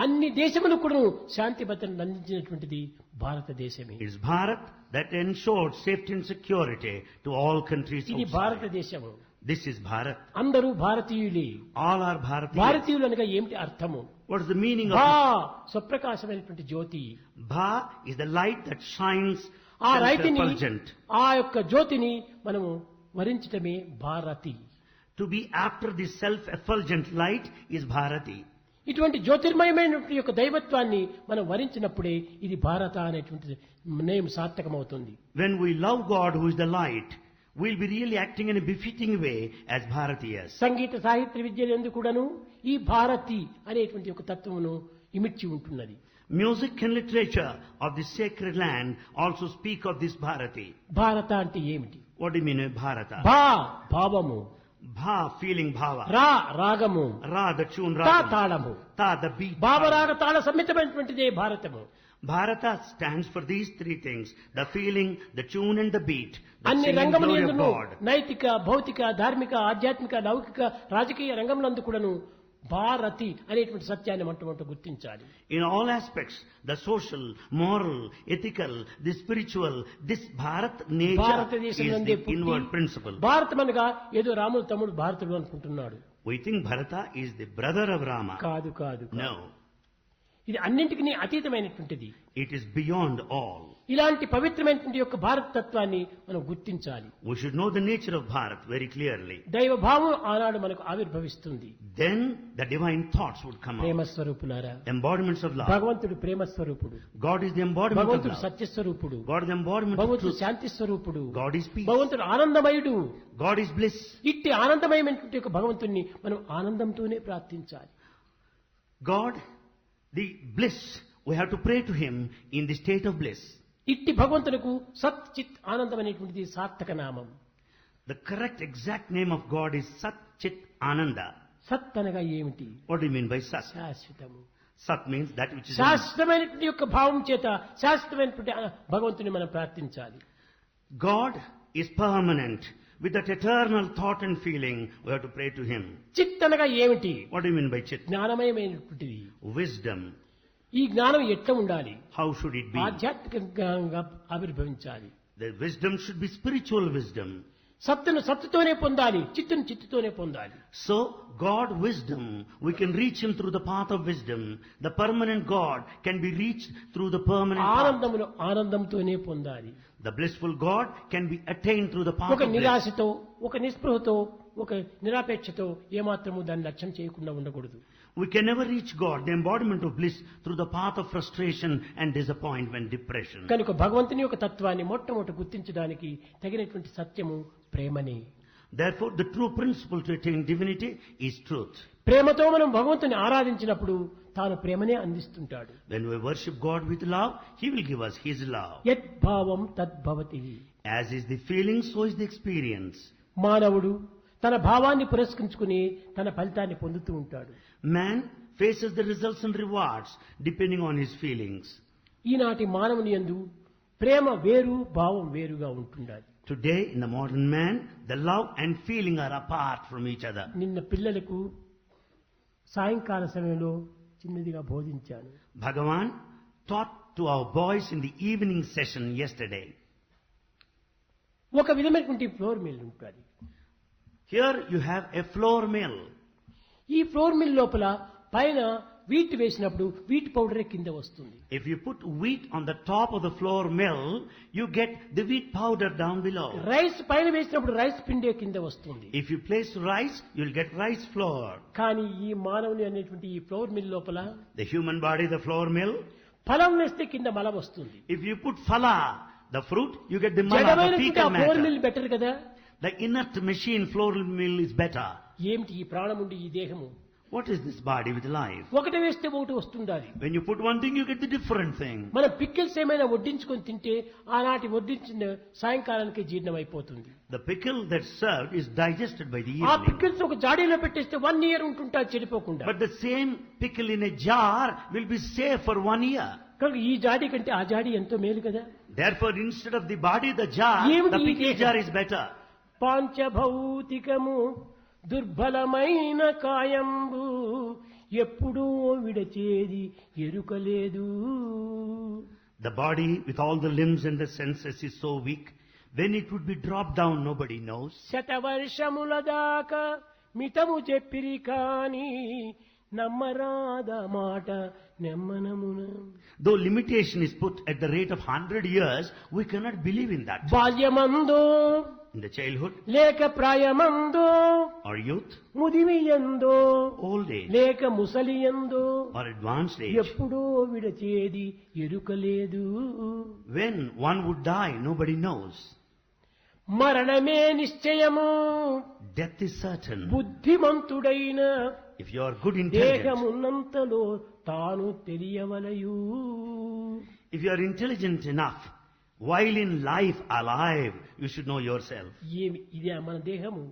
అన్ని దేశములకు శాంతి భద్రతను అందించినటువంటిది భారతదేశమే. It is Bharat that ensured safety and security to all countries ఇది outside. భారతదేశము. This is Bharat. అందరూ భారతీయులే. All are Bharatiyas. భారతీయులు అనగా ఏమిటి అర్థము? What is the meaning of స్వప్రకాశమైనటువంటి Jyothi. Bha is the light that shines ఆ రైతిని, self-effulgent. ఆ యొక్క జ్యోతిని మనము వరించటమే Bharati. To be after the self-effulgent light is Bharati. ఇటువంటి జ్యోతిర్మయమైనటువంటి యొక్క దైవత్వాన్ని మనం వరించినప్పుడే ఇది భారత అనేటువంటి name సార్థకమవుతుంది. When we love God who is the light, we'll be really acting in a befitting way as Bharatiyas. సంగీత సాహిత్య విద్యలందు కూడాను ఈ భారతి అనేటువంటి ఒక తత్వమును ఇమిడ్చి ఉంటున్నది. Music and literature of the sacred land also speak of this Bharati. భారత అంటే ఏమిటి? What do you mean by Bharata? భావము, Bha, feeling bhava. రాగము, Ra, the tune తాళము. Ta, the beat. భావరాగ Tala సమ్మితమైనటువంటిదే Bharatamu. Bharata stands for these three things: the feeling, the tune, and the beat. The అన్ని singing రంగముల glory of యందును God. నైతిక, భౌతిక, ధార్మిక, ఆధ్యాత్మిక, లౌకిక, రాజకీయ రంగములందు కూడాను భారతి అనేటువంటి సత్యాన్ని మొట్టమొదట గుర్తించాలి. In all aspects, the social, moral, ethical, the spiritual, this Bharat nature is the inward principle. భారతం అనగా ఏదో రాముడు తమ్ముడు భారతుడు అనుకుంటున్నాడు. We think Bharata is the brother of Rama. కాదు కాదు. No. ఇది అన్నింటికి అతీతమైనటువంటిది. It is beyond all. ఇలాంటి పవిత్రమైనటువంటి యొక్క భారత తత్వాన్ని మనం గుర్తించాలి. We should know the nature of Bharat very clearly. దైవ భావం ఆనాడు మనకు ఆవిర్భవిస్తుంది. Then the divine thoughts would come Prema out. స్వరూపులారా, Embodiments of love. భగవంతుడు ప్రేమ స్వరూపుడు. God is the embodiment of భగవంతుడు love. సత్య స్వరూపుడు. God is the embodiment of భగవంతుడు truth. శాంతి స్వరూపుడు. God is peace. భగవంతుడు ఆనందమయుడు. God is bliss. ఇట్టి ఆనందమయమైనటువంటి యొక్క భగవంతుణ్ణి మనం ఆనందంతోనే ప్రార్థించాలి. God, the bliss, we have to pray to Him in the state of bliss. ఇట్టి భగవంతులకు సత్ చిత్ ఆనందం అనేటువంటిది సార్థక నామం. The correct exact name of God is Sat Chit Ananda. సత్ అనగా ఏమిటి? What do you mean by Sat? శాశ్వతము. Sat means that which is శాశ్వతమైనటువంటి యొక్క భావం చేత శాశ్వతమైనటువంటి భగవంతుని మనం ప్రార్థించాలి. God is permanent. With that eternal thought and feeling, we have to pray to Him. చిత్ అనగా ఏమిటి? What do you mean by Chit? జ్ఞానమయమైనటువంటిది. Wisdom. ఈ జ్ఞానం ఎట్లా ఉండాలి? How should it be? ఆధ్యాత్మికంగా ఆవిర్భవించాలి. The wisdom should be spiritual wisdom. సత్తును సత్తుతోనే పొందాలి, చిత్తును చిత్తుతోనే పొందాలి. So, God wisdom, we can reach Him through the path of wisdom. The permanent God can be reached through the permanent path. ఆనందమును ఆనందంతోనే పొందాలి. The blissful God can be attained through the path ఒక of bliss. నిరాశతో, ఒక నిస్పృహతో, ఒక నిరాపేక్షతో ఏమాత్రము దాన్ని లక్ష్యం చేయకుండా ఉండకూడదు. We can never reach God, the embodiment of bliss, through the path of frustration and disappointment, depression. కనుక భగవంతుని యొక్క తత్వాన్ని మొట్టమొదట గుర్తించడానికి తగినటువంటి సత్యము ప్రేమని. Therefore, the true principle to attain divinity is truth. ప్రేమతో మనం భగవంతుని ఆరాధించినప్పుడు తాను ప్రేమనే అందిస్తుంటాడు. When we worship God with love, He will give us His love. యద్భావం తద్భవతి. As is the feeling, so is the experience. మానవుడు తన భావాన్ని పురస్కరించుకుని తన ఫలితాన్ని పొందుతూ ఉంటాడు. Man faces the results and rewards depending on his feelings. ఈనాటి మానవుని యందు ప్రేమ వేరు, భావం వేరుగా ఉంటుండాలి. Today, in the modern man, the love and feeling are apart from each other. నిన్న పిల్లలకు సాయంకాల సమయంలో చిన్నదిగా బోధించాను. Bhagavan taught to our boys in the evening session yesterday. ఒక విధమైనటువంటి ఫ్లోర్ మిల్ ఉంటుంది. Here you have a flour mill. ఈ ఫ్లోర్ మిల్ లోపల పైన వీట్ వేసినప్పుడు వీట్ పౌడర్ కింద వస్తుంది. If you put wheat on the top of the flour mill, you get the wheat powder down below. Rice పైన వేసినప్పుడు రైస్ పిండి కింద వస్తుంది. If you place rice, you'll get rice flour. కానీ ఈ మానవుని అనేటువంటి ఈ ఫ్లోర్ మిల్ లోపల The human body, the flour mill. ఫలం వేస్తే కింద మలం వస్తుంది. If you put phala, the fruit, you get the mala, the fecal floor matter. మిల్ బెటర్ కదా. The inert machine flour mill is better. ఏమిటి ఈ ప్రాణం ఉండి ఈ దేహము? What is this body with life? ఒకటి వేస్తే ఒకటి వస్తుండాలి. When you put one thing, you get the different thing. మనం పికిల్స్ ఏమైనా వడ్డించుకొని తింటే ఆనాటి వడ్డించిన సాయంకాలానికి జీర్ణం అయిపోతుంది. The pickle that's served is digested by the ఆ evening. పికిల్స్ ఒక జాడీలో పెట్టేస్తే 1 year ఉంటుంటా చెడిపోకుండా. But the same pickle in a jar will be safe for 1 year. కనుక ఈ జాడీ కంటే ఆ జాడీ ఎంతో మేలు కదా. Therefore, instead of the body, the jar, the pickle jar is better. పాంచభౌతికము దుర్బలమైన కాయంబు ఎప్పుడూ విడచేది ఎరుకలేదు. The body with all the limbs and the senses is so weak. When it would be dropped down, nobody knows. శతవర్షముల దాకా మితము చెప్పిరి కాని నమ్మరాద మాట నెమ్మనమున. Though limitation is put at the rate of 100 years, we cannot believe in that. బాల్యమందో In the childhood, లేక ప్రాయమందో or youth, ముదిమియందో old age, లేక ముసలియందో or advanced age, ఎప్పుడో విడచేది ఎరుకలేదు. when one would die, nobody knows. మరణమే నిశ్చయము Death is certain. బుద్ధిమంతుడైన If you are good intelligent, దేహమున్నంతలో తాను తెలియవలయు. if you are intelligent enough, while in life alive, you should know yourself. ఏమి ఇదే మన దేహము?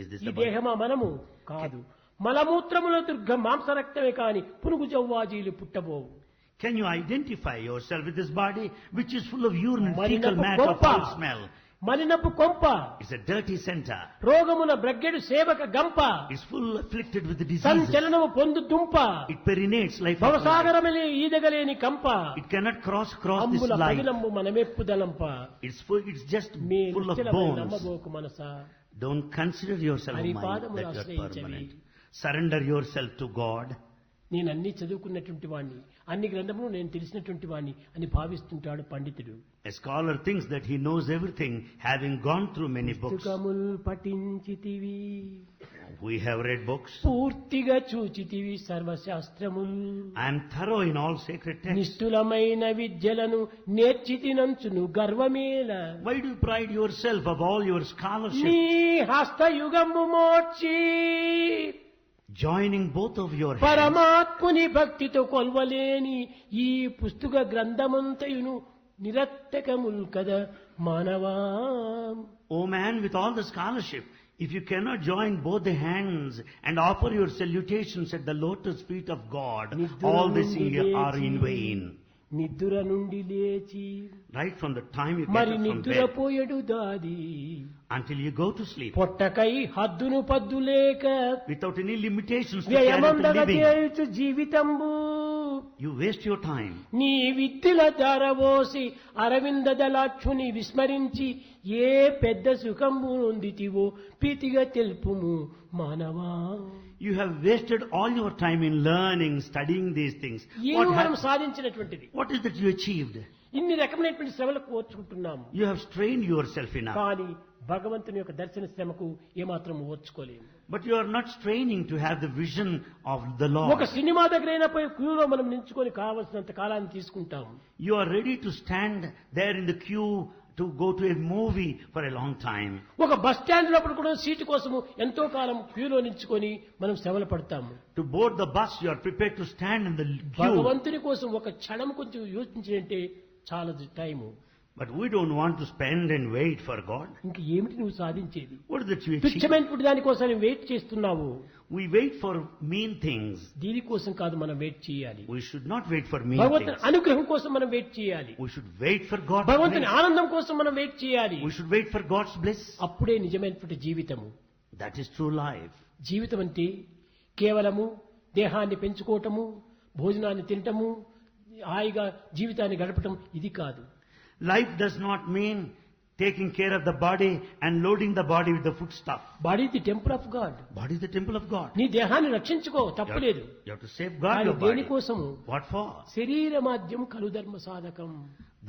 Is this ఈ the body? దేహమా మనము కాదు. మలమూత్రముల దుర్గ మాంసరక్తమే కాని పునుగు జవ్వాజీలు పుట్టబోవు. Can you identify yourself with this body which is full of urine and fecal మలినపు matter, కొంప. foul smell? మలినపు కొంప. It's a dirty center. రోగముల బ్రగ్గెడు సేవక గంప. It's full afflicted with the diseases. సంచలనము పొందు దుంప. It perinates life. భవసాగరమలే ఈదగలేని కంప. It cannot cross this అంబుల life. పగిలంబు మనమెప్పుదలంప. It's just full of నిశ్చలమైన bones. నమ్మబోకు Manasa. Don't consider yourself a mind హరిపాదములు that you are ఆశ్రయించవి. permanent. Surrender yourself to God. నేను అన్ని చదువుకున్నటువంటి వాణ్ణి, అన్ని గ్రంథములు నేను తెలిసినటువంటి వాణ్ణి అని భావిస్తుంటాడు పండితుడు. A scholar thinks that he knows everything, having gone through many books. పుస్తకముల్ పఠించితివి, We have read books. పూర్తిగా చూచితివి సర్వశాస్త్రముల్. I am thorough in all sacred texts. నిష్ఠులమైన విద్యలను నేర్చితినంచును గర్వమేల. Why do you pride yourself of all your scholarship? నీ హస్తయుగము మోర్చి Joining both of your hands. పరమాత్ముని భక్తితో కొల్వలేని ఈ పుస్తక గ్రంథమంతయును నిరత్తకముల్ కదా మానవా. O man, with all the scholarship, if you cannot join both the hands and offer your salutations at the lotus feet of God, all this are in vain. నిద్ర నుండి లేచి Right from the time you get మరి up from నిద్ర bed పోయడు దాది until you go to sleep, పొట్టకై హద్దును పద్దు లేక without any limitations to carry out వ్యయమందగ living, చేయుచు జీవితంబు. you waste your time. నీ విద్యుల ధారవోసి అరవిందదలాక్షుని విస్మరించి ఏ పెద్ద సుఖంబు నొందితివో ప్రీతిగా తెలుపుము మానవా. You have wasted all your time in learning, studying these things. ఏమి మనం సాధించినటువంటిది? What is that you achieved? ఇన్ని రకమైనటువంటి శ్రమలకు ఓర్చుకుంటున్నాము, You have strained yourself enough. కానీ భగవంతుని యొక్క దర్శన శ్రమకు ఏమాత్రం ఓర్చుకోలేము. But you are not straining to have the vision of the Lord. ఒక సినిమా దగ్గరైనా పోయి క్యూలో మనం నించుకొని కావలసినంత కాలాన్ని తీసుకుంటాము. You are ready to stand there in the queue to go to a movie for a long time. ఒక బస్ స్టాండ్ లోపల కూడా సీటు కోసము ఎంతో కాలం క్యూలో నించుకొని మనం శ్రమలు పడతాము. To board the bus, you are prepared to stand in the queue. భగవంతుని కోసం ఒక క్షణం కొంచెం యోచించాలంటే చాలా time. But we don't want to spend and wait for God. ఇంక ఏమిటి నువ్వు సాధించేది? What is that you achieve? తుచ్చమైనటువంటి దానికోసం నువ్వు వెయిట్ చేస్తున్నావు. We wait for mean things. దీనికోసం కాదు మనం వెయిట్ చేయాలి. We should not wait for mean భగవంతుని things. అనుగ్రహం కోసం మనం వెయిట్ చేయాలి. We should wait for God's భగవంతుని bliss. ఆనందం కోసం మనం వెయిట్ చేయాలి. We should wait for God's bliss. అప్పుడే నిజమైనటువంటి జీవితము. That is true life. జీవితం అంటే కేవలము దేహాన్ని పెంచుకోవటము, భోజనాన్ని తినటము, హాయిగా జీవితాన్ని గడపటం ఇది కాదు. Life does not mean taking care of the body and loading the body with the foodstuff. Body the temple of God. Body is the temple of God. నీ దేహాన్ని రక్షించుకో, తప్పులేదు. You have to safeguard కానీ your body. దేనికోసము? What for? శరీర మాధ్యం కలు ధర్మ సాధకం.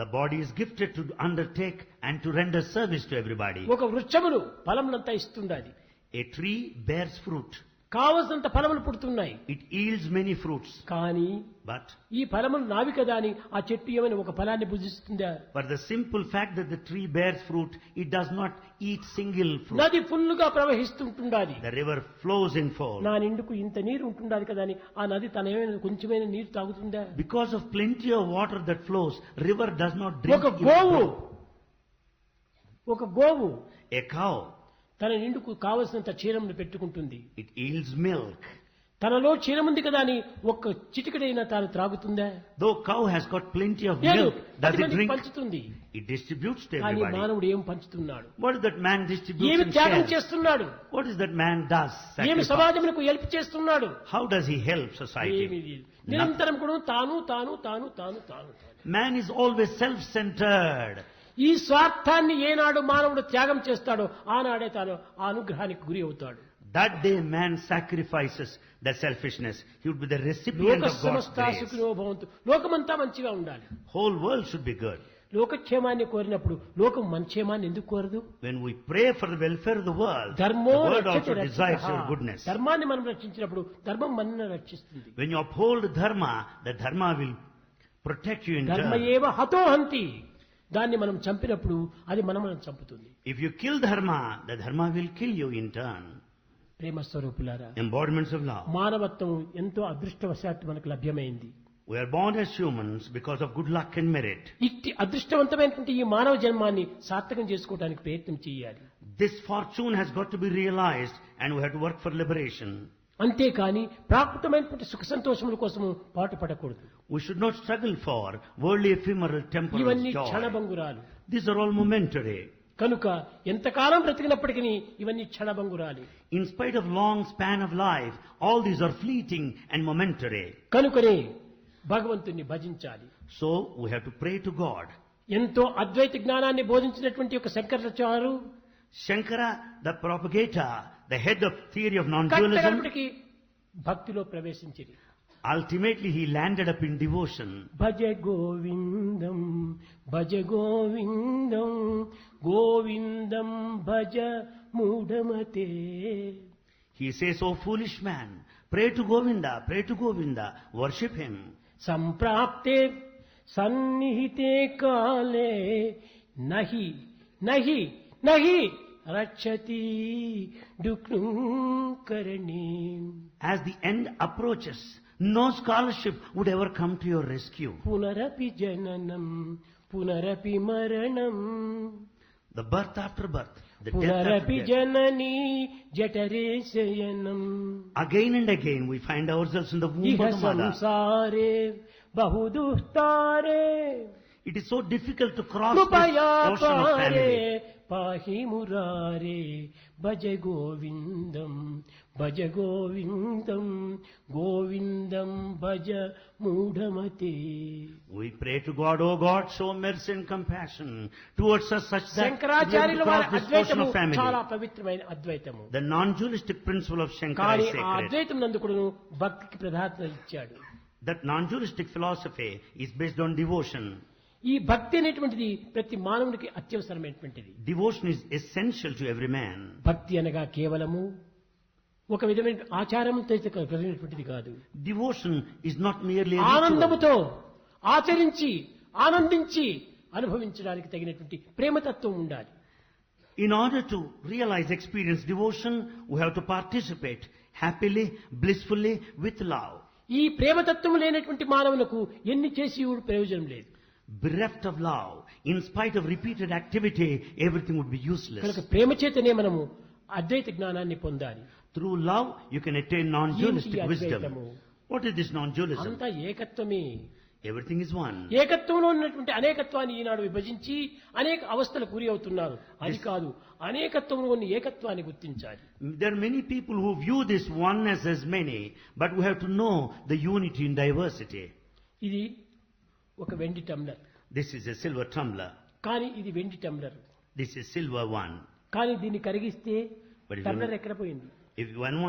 The body is gifted to undertake and to render service to everybody. ఒక వృక్షములు ఫలమునంతా ఇస్తుండాలి. A tree bears fruit. కావలసినంత ఫలములు పుడుతున్నాయి. It yields many fruits. కానీ But ఈ ఫలములు నావి కదా అని ఆ చెట్టు ఏమైనా ఒక ఫలాన్ని భుజిస్తుందా? for the simple fact that the tree bears fruit, it does not eat single fruit. నది ఫుల్లుగా ప్రవహిస్తుంటుండాలి. The river flows in full. నా నిండుకు ఇంత నీరు ఉంటుండాలి కదా అని ఆ నది తన ఏమైనా కొంచెమైన నీరు తాగుతుందా? Because of plenty of water that flows, river does not drink. ఒక గోవు A cow, తన నిండుకు కావలసినంత క్షీరమును పెట్టుకుంటుంది. it yields milk. తనలో క్షీరముంది కదా అని ఒక్క చిటికడైనా తాను త్రాగుతుందా? Though cow has got plenty of లేదు, milk, does it drink? పంచుతుంది. It distributes to కానీ everybody. మానవుడు ఏం పంచుతున్నాడు? What is that man distributes ఏమి and త్యాగం shares? చేస్తున్నాడు? What is that man does? ఏమి Sacrifice. సమాజమునకు హెల్ప్ చేస్తున్నాడు? How does he help ఏమి society? లేదు. నిరంతరం కూడా తాను తాను తాను తాను తాను. Man is always self-centered. ఈ స్వార్థాన్ని ఏనాడు మానవుడు త్యాగం చేస్తాడో ఆనాడే తాను ఆ అనుగ్రహానికి గురి అవుతాడు. That day man sacrifices the selfishness. He would be the recipient లోక of God's సమస్తా grace. సుఖినో భవంతు. లోకమంతా మంచిగా ఉండాలి. Whole world should be good. లోకక్షేమాన్ని కోరినప్పుడు లోకం మన క్షేమాన్ని ఎందుకు కోరదు? When we pray for the welfare of the world, the ధర్మో world also రక్షతి desires రక్షితః. your goodness. ధర్మాన్ని మనం రక్షించినప్పుడు ధర్మం మనల్ని రక్షిస్తుంది. When you uphold dharma, the dharma will protect you in ధర్మ turn. ఏవ హతో హంతి. దాన్ని మనం చంపినప్పుడు అది మనం చంపుతుంది. If you kill dharma, the dharma will kill you in turn. ప్రేమ స్వరూపులారా, Embodiments of love. మానవత్వం ఎంతో అదృష్టవశాత్తు మనకు లభ్యమైంది. We are born as humans because of good luck and merit. ఇట్టి అదృష్టవంతమైనటువంటి ఈ మానవ జన్మాన్ని సార్థకం చేసుకోవడానికి ప్రయత్నం చేయాలి. This fortune has got to be realized and we have to work for liberation. అంతేకాని ప్రాకృతమైనటువంటి సుఖ సంతోషముల కోసము పాటుపడకూడదు. We should not struggle for worldly ephemeral temporal ఇవన్నీ joy. క్షణభంగురాలు. These are all momentary. కనుక ఎంతకాలం బ్రతికినప్పటికీ ఇవన్నీ క్షణభంగురాలి. In spite of long span of life, all these are fleeting and momentary. కనుకనే భగవంతుణ్ణి భజించాలి. So we have to pray to God. ఎంతో అద్వైత జ్ఞానాన్ని బోధించినటువంటి ఒక శంకరాచార్యులు Shankara, the propagator, the head of theory of non-dualism, కట్టగడపటికి భక్తిలో ప్రవేశించింది. ultimately he landed up in devotion. Bhaja Govindam Bhaja Govindam Govindam Bhaja మూఢమతే. He says, "O foolish man, pray to Govinda, worship him." సంప్రాప్తే సన్నిహితే కాలే నహి నహి నహి రక్షతి డుక్నుకరణి. As the end approaches, no scholarship would ever come to your rescue. పునరపి జననం పునరపి మరణం The birth after birth, the death పునరపి after death. Janani జఠరే శయనం. Again and again we find ourselves in the womb ఇహ of the mother. సంసారే బహుదుస్తారే It is so difficult to cross this కృపయా ocean of పారే family. పాహి మురారే భజ గోవిందం భజ గోవిందం గోవిందం భజ మూఢమతే. We pray to God, "O God, show mercy and compassion towards us such that we శంకరాచార్యుల will వారి cross this ocean అద్వైతము of family." చాలా పవిత్రమైన అద్వైతము. The non-dualistic principle of Shankara కానీ is ఆ sacred. అద్వైతం నందుకుడు భక్తికి ప్రాధాన్యత ఇచ్చాడు. That non-dualistic philosophy is based on devotion. ఈ భక్తి అనేటువంటిది ప్రతి మానవునికి అత్యవసరమైనటువంటిది. Devotion is essential to every man. భక్తి అనగా కేవలము ఒక విధమైన ఆచారంతో కలిగినటువంటిది కాదు. Devotion is not merely a ritual. ఆనందముతో ఆచరించి ఆనందించి అనుభవించడానికి తగినటువంటి ప్రేమతత్వం ఉండాలి. In order to realize, experience devotion, we have to participate happily, blissfully, with love. ఈ ప్రేమతత్వం లేనటువంటి మానవులకు ఎన్ని చేసి ప్రయోజనం లేదు. bereft of love, in spite of repeated activity, everything would be useless. కనుక ప్రేమ చేతనే మనము అద్వైత జ్ఞానాన్ని పొందాలి. Through love, you can attain non-dualistic ఏమిటి wisdom. అద్వైతము? What is this non-dualism? అంతా ఏకత్వమే. Everything is one. ఏకత్వంలో ఉన్నటువంటి అనేకత్వాన్ని ఈనాడు విభజించి అనేక అవస్థలకు గురి అవుతున్నారు. అది కాదు, అనేకత్వంలో ఉన్న ఏకత్వాన్ని గుర్తించాలి. There are many people who view this oneness as many, but we have to know the unity in diversity. ఇది ఒక వెండి tumbler. This is a silver tumbler. కానీ ఇది వెండి tumbler. This is silver one. కానీ దీన్ని కరిగిస్తే But if టంబ్లర్ ఎక్కడ పోయింది?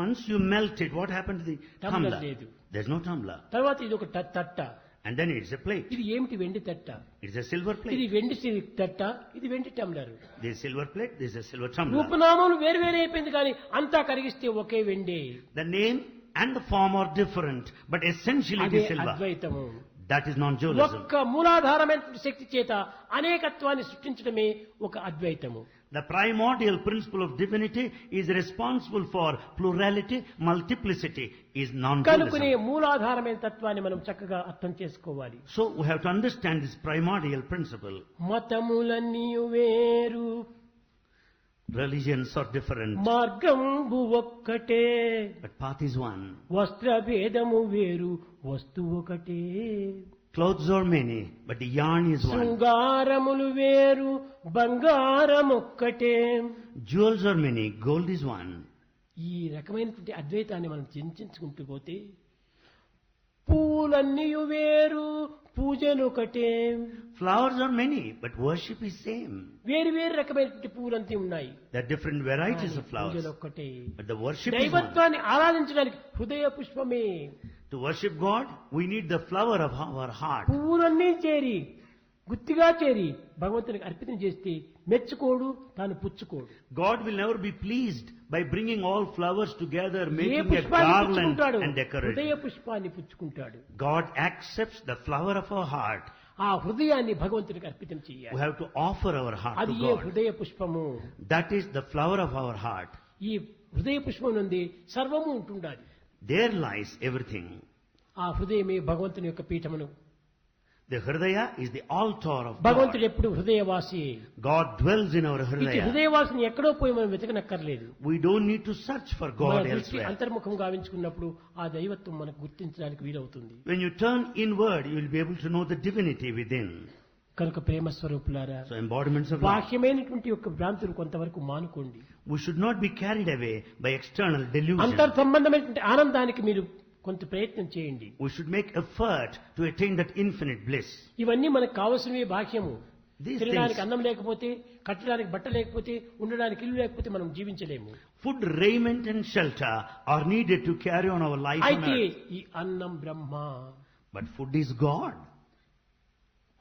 once you melt it, what happened to the tumbler? లేదు. There's no tumbler. తర్వాత ఇది ఒక తట్ట. And then it's a plate. ఇది ఏమిటి? వెండి తట్ట. It's a silver plate. ఇది వెండి తట్ట, ఇది వెండి tumbler. This silver plate, this is a silver tumbler. రూపనామాలు వేరు వేరే అయిపోయింది కానీ అంతా కరిగిస్తే ఒకే వెండి. The name and the form are different, but essentially it అదే is silver. అద్వైతము. That is non-dualism. ఒక్క మూలాధారమైన శక్తి చేత అనేకత్వాన్ని సృష్టించడమే ఒక అద్వైతము. The primordial principle of divinity is responsible for plurality, multiplicity is కనుకనే non-dualism. మూలాధారమైన తత్వాన్ని మనం చక్కగా అర్థం చేసుకోవాలి. So we have to understand this primordial principle. మతములన్నీ వేరు, Religions are different, మార్గంబు ఒక్కటే, but path is one. వస్త్ర భేదము వేరు, వస్తువు ఒకటే. Clothes are many, but the yarn is one. శృంగారములు వేరు, బంగారం ఒక్కటే. Jewels are many, gold is one. ఈ రకమైనటువంటి అద్వైతాన్ని మనం చింతించుకుంటూ పోతే పూలన్నీ వేరు, పూజలు ఒకటే. Flowers are many, but worship is same. వేరు వేరు రకమైనటువంటి పూలంతా ఉన్నాయి. There are different varieties of flowers, పూజలు ఒక్కటే. but the worship is one. దైవత్వాన్ని ఆరాధించడానికి హృదయ పుష్పమే. To worship God, we need the flower of our heart. పువ్వులన్నీ చేరి గుత్తిగా చేరి భగవంతునికి అర్పితం చేస్తే మెచ్చుకోడు, తాను పుచ్చుకోడు. God will never be pleased by bringing all flowers together, A making a పుష్పాన్ని garland పుచ్చుకుంటాడు? and హృదయ decoration. పుష్పాన్ని పుచ్చుకుంటాడు. God accepts the flower of our heart. ఆ హృదయాన్ని భగవంతునికి అర్పితం We చేయాలి. have to offer our heart అది to ఏ God. హృదయ పుష్పము. That is the flower of our heart. ఈ హృదయ పుష్పం నుండి సర్వము ఉంటుండాలి. There lies everything. ఆ హృదయమే భగవంతుని యొక్క పీఠమును. The Hridaya is the altar of భగవంతుడు God. ఎప్పుడు హృదయవాసి. God dwells in our ఇటు Hridaya. హృదయవాసిని ఎక్కడో పోయి మనం వెతకనక్కర్లేదు. We don't need to search for మన God దృష్టి elsewhere. అంతర్ముఖం గావించుకున్నప్పుడు ఆ దైవత్వం మనకు గుర్తించడానికి వీలవుతుంది. When you turn inward, you will be able to know the divinity within. కనుక ప్రేమ స్వరూపులారా, So embodiments of love. బాహ్యమైనటువంటి యొక్క భ్రాంతులు కొంతవరకు మానుకోండి. We should not be carried away by external delusion. అంతర్ సంబంధమైనటువంటి ఆనందానికి మీరు కొంత ప్రయత్నం చేయండి. We should make effort to attain that infinite bliss. ఇవన్నీ మనకు కావలసినవి బాహ్యము. These తినడానికి things, అన్నం లేకపోతే, కట్టడానికి బట్ట లేకపోతే, ఉండడానికి ఇల్లు లేకపోతే మనం జీవించలేము. food, raiment and shelter are needed to carry on our life on అయితే earth. ఈ అన్నం బ్రహ్మ, But food is God.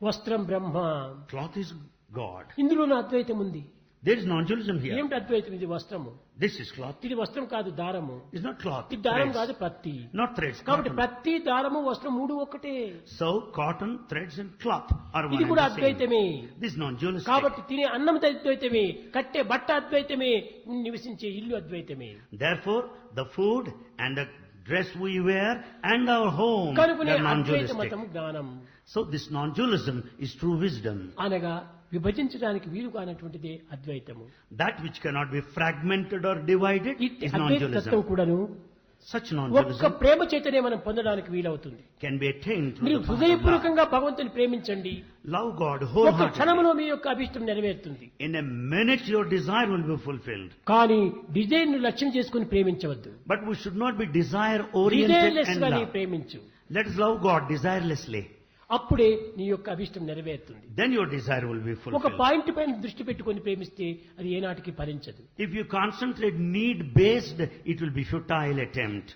వస్త్రం బ్రహ్మ, Cloth is God. ఇందులోనూ అద్వైతం ఉంది. There is non-dualism here. ఏమిటి అద్వైతం? ఇది వస్త్రము, This is cloth. ఇది వస్త్రం కాదు, దారము. It's not cloth. ఇది దారం Threads. కాదు, ప్రత్తి. Not threads. కాబట్టి Cotton. ప్రత్తి, దారము, వస్త్రం మూడు ఒక్కటే. So cotton, threads and cloth are one ఇది and కూడా the same. అద్వైతమే. This is non-dualistic. కాబట్టి తినే అన్నం అద్వైతమే, కట్టే బట్ట అద్వైతమే, నివసించే ఇల్లు అద్వైతమే. Therefore, the food and the dress we wear and our home కనుకనే are అద్వైత non-dualistic. మతం జ్ఞానం So this non-dualism is true wisdom. అనగా విభజించడానికి వీలు కానటువంటిదే అద్వైతము. That which cannot be fragmented or divided ఇట్టి is అద్వైత తత్వం non-dualism. కూడాను Such ఒక్క non-dualism ప్రేమ చేతనే మనం పొందడానికి వీలవుతుంది. can be attained through మీరు the path of love. హృదయపూర్వకంగా భగవంతుని ప్రేమించండి. Love God ఒక్క wholeheartedly. క్షణంలో మీ యొక్క అభిష్టం నెరవేరుతుంది. In a minute your desire will be fulfilled. కానీ డిజైన్ లక్ష్యం చేసుకుని ప్రేమించవద్దు. But we should not be desire-oriented డిజైన్లెస్ and గా నీ love. ప్రేమించు. Let us love God desirelessly. అప్పుడే నీ యొక్క అభిష్టం నెరవేరుతుంది. Then your desire will be ఒక fulfilled. పాయింట్ పైన దృష్టి పెట్టుకొని ప్రేమిస్తే అది ఏనాటికి ఫలించదు. If you concentrate need-based, it will be futile attempt.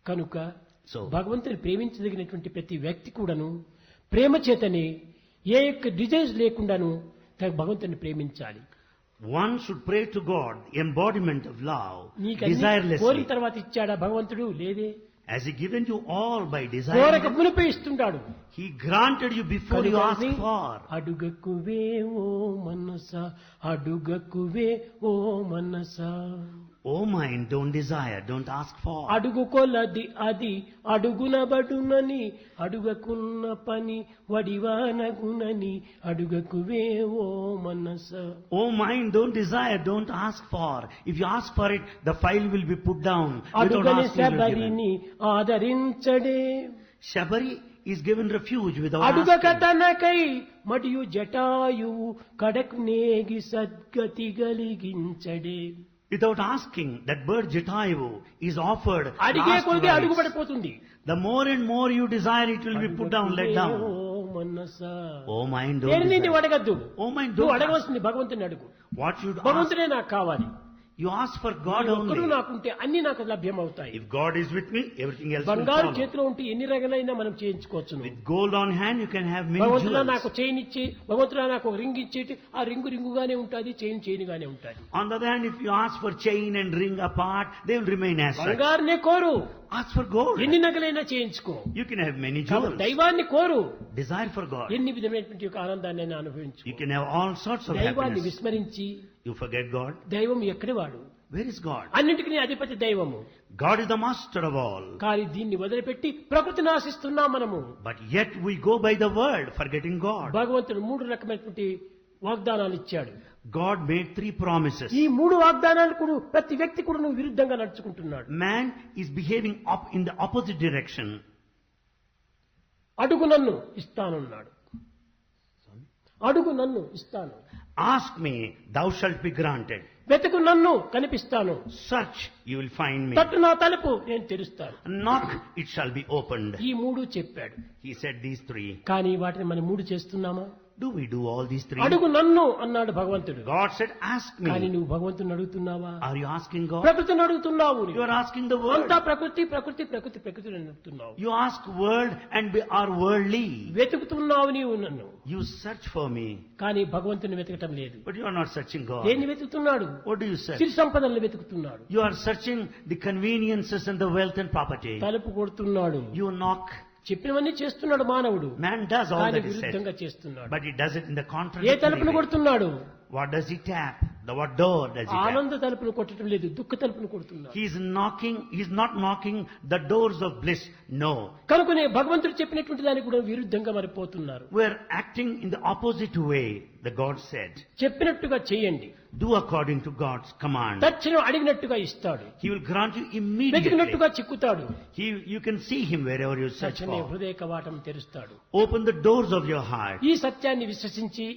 కనుక So, భగవంతుని ప్రేమించదగినటువంటి ప్రతి వ్యక్తి కూడాను ప్రేమ చేతనే ఏ యొక్క డిజైన్స్ లేకుండాను భగవంతుని ప్రేమించాలి. one should pray to God, the embodiment of love, నీకు కోరిన desirelessly. తర్వాత ఇచ్చాడా భగవంతుడు? లేదే. Has He given you all by కోరక desire? మునిపే ఇస్తుంటాడు. He granted you before you asked for. అడుగకువే oh Manasa, అడుగకువే oh Manasa. O mind, don't desire, don't ask for. అడుగు కొలది అది అడుగునబడునని అడుగకున్న పని వడివానగునని అడుగకువే ఓ మనస. O mind, don't desire, don't ask for. If you ask for it, the file will be put down. Without అడుగని asking, you'll give it. శబరిని ఆదరించడే. Shabari is given refuge without అడుగక asking. తనకై మరియు జటాయువు కడకు నేగి సద్గతి గలిగించడే. Without asking, that bird Jatayu is offered. అడిగే last కొద్ది rites. అడుగు పడిపోతుంది. The more and more you desire, it will be put down, let down. Oh mind, don't దేనిని desire. అడగద్దు. Oh mind, నువ్వు don't ask. అడగవలసింది భగవంతుని అడుగు. What should ask? భగవంతుడే నాకు కావాలి. You ask for God ఒక్కడు only. నాకుంటే అన్ని నాకు లభ్యమవుతాయి. If God is with me, everything else will బంగారు follow. చేతిలో ఉంటే ఎన్ని రగలైనా మనం చేయించుకోవచ్చు. With gold on hand, you can have many భగవంతుడా jewels. నాకు చైన్ ఇచ్చి, భగవంతుడా నాకు ఒక రింగ్ ఇచ్చేటి, ఆ రింగు రింగుగానే ఉంటుంది, చైన్ చైన్గానే ఉంటుంది. On the other hand, if you ask for chain and ring apart, they will remain as such. బంగారునే కోరు, Ask for gold. ఎన్ని నగలైనా చేయించుకో. You can have many jewels. దైవాన్ని కోరు, Desire for God. ఎన్ని విధమైనటువంటి యొక్క ఆనందాన్ని అనుభవించు. You can have all sorts of దైవాన్ని happiness. విస్మరించి You forget God. దైవం ఎక్కడి వాడు? Where is God? అన్నింటికి అధిపతి దైవము. God is the master of all. కానీ దీన్ని వదిలిపెట్టి ప్రకృతిని ఆశిస్తున్నాం మనము. But yet we go by the word, forgetting God. భగవంతుడు 3 రకమైనటువంటి వాగ్దానాలు ఇచ్చాడు. God made 3 promises. ఈ 3 వాగ్దానాలు కూడా ప్రతి వ్యక్తి కూడా నువ్వు విరుద్ధంగా నడుచుకుంటున్నాడు. Man is behaving up in the opposite direction. అడుగు నన్ను ఇస్తానన్నాడు. అడుగు నన్ను ఇస్తాను. Ask me, thou shalt be granted. వెతుకు నన్ను కనిపిస్తాను. Search, you will find me. తట్టు నా తలుపు నేను తెరుస్తాను. Knock, it shall be opened. ఈ 3 చెప్పాడు. He said these 3. కానీ వాటిని మనం 3 చేస్తున్నామా? Do we do all these 3? అడుగు నన్ను అన్నాడు భగవంతుడు. God said, ask కానీ me. నువ్వు భగవంతుని అడుగుతున్నావా? Are you asking God? ప్రకృతిని అడుగుతున్నావు. You are asking the world. అంతా ప్రకృతి ప్రకృతి ప్రకృతి ప్రకృతిని అడుగుతున్నావు. You ask world and are worldly. వెతుకుతున్నావు నీవు నన్ను. You search for me. కానీ భగవంతుని వెతకటం లేదు. But you are not searching God. దేన్ని వెతుకుతున్నాడు? What do you search? సిరి సంపదలను వెతుకుతున్నాడు. You are searching the conveniences and the wealth and property. తలుపు కొడుతున్నాడు. You knock. చెప్పినవన్నీ చేస్తున్నాడు మానవుడు. Man does all కానీ that is said. విరుద్ధంగా చేస్తున్నాడు. But he does it in the A contrary తలుపును way. కొడుతున్నాడు? What does he tap? What door does he tap? ఆనంద తలుపును కొట్టడం లేదు, దుఃఖ తలుపును కొడుతున్నాడు. He is knocking. He is not knocking the doors of bliss. No. కనుకనే భగవంతుడు చెప్పినటువంటి దానికి కూడా విరుద్ధంగా మరి పోతున్నారు. We are acting in the opposite way. The God said, చెప్పినట్టుగా చేయండి. do according to God's command. తక్షణం అడిగినట్టుగా ఇస్తాడు. He will grant you immediately. వెతికినట్టుగా చిక్కుతాడు. You can see him wherever you search తక్షణమే for. హృదయ కవాటం తెరుస్తాడు. Open the doors of your heart. ఈ సత్యాన్ని విశ్వసించి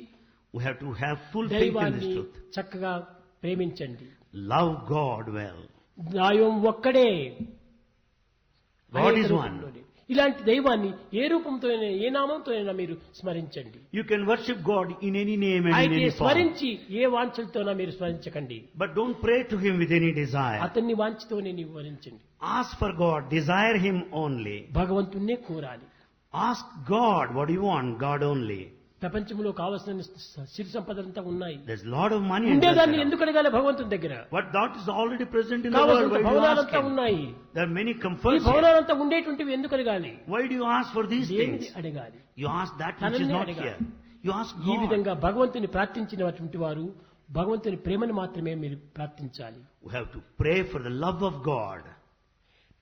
We have to have full faith in this దైవాన్ని truth. చక్కగా ప్రేమించండి. Love God well. దైవం ఒక్కడే. God అనేక is one. రూపంలోనే. ఇలాంటి దైవాన్ని ఏ రూపంతో ఏ నామంతో మీరు స్మరించండి. You can worship God in any name and in అయితే any form. స్మరించి ఏ వాంఛలతోనా మీరు స్మరించకండి. But don't pray to Him with any desire. అతన్ని వాంఛతోనే నీవు వరించండి. Ask for God. Desire Him only. భగవంతున్నే కోరాలి. Ask God what you want. God only. ప్రపంచంలో కావలసిన సిరి సంపదలంతా ఉన్నాయి. There's a lot of money. in ఉండేదాన్ని this ఎందుకు అడగాలి భగవంతుని దగ్గర? world. But that is already present in the world. కావలసిన Why do you ask భవనాలంతా Him? ఉన్నాయి. There are many ఈ comforts here. భవనాలంతా ఉండేటువంటివి ఎందుకు అడగాలి? Why do you ask for these దేనిది things? అడగాలి? You ask that which is తననే not అడగాలి. here. You ask ఈ God. విధంగా భగవంతుని ప్రార్థించినటువంటి వారు భగవంతుని ప్రేమను మాత్రమే మీరు ప్రార్థించాలి. We have to pray for the love of God.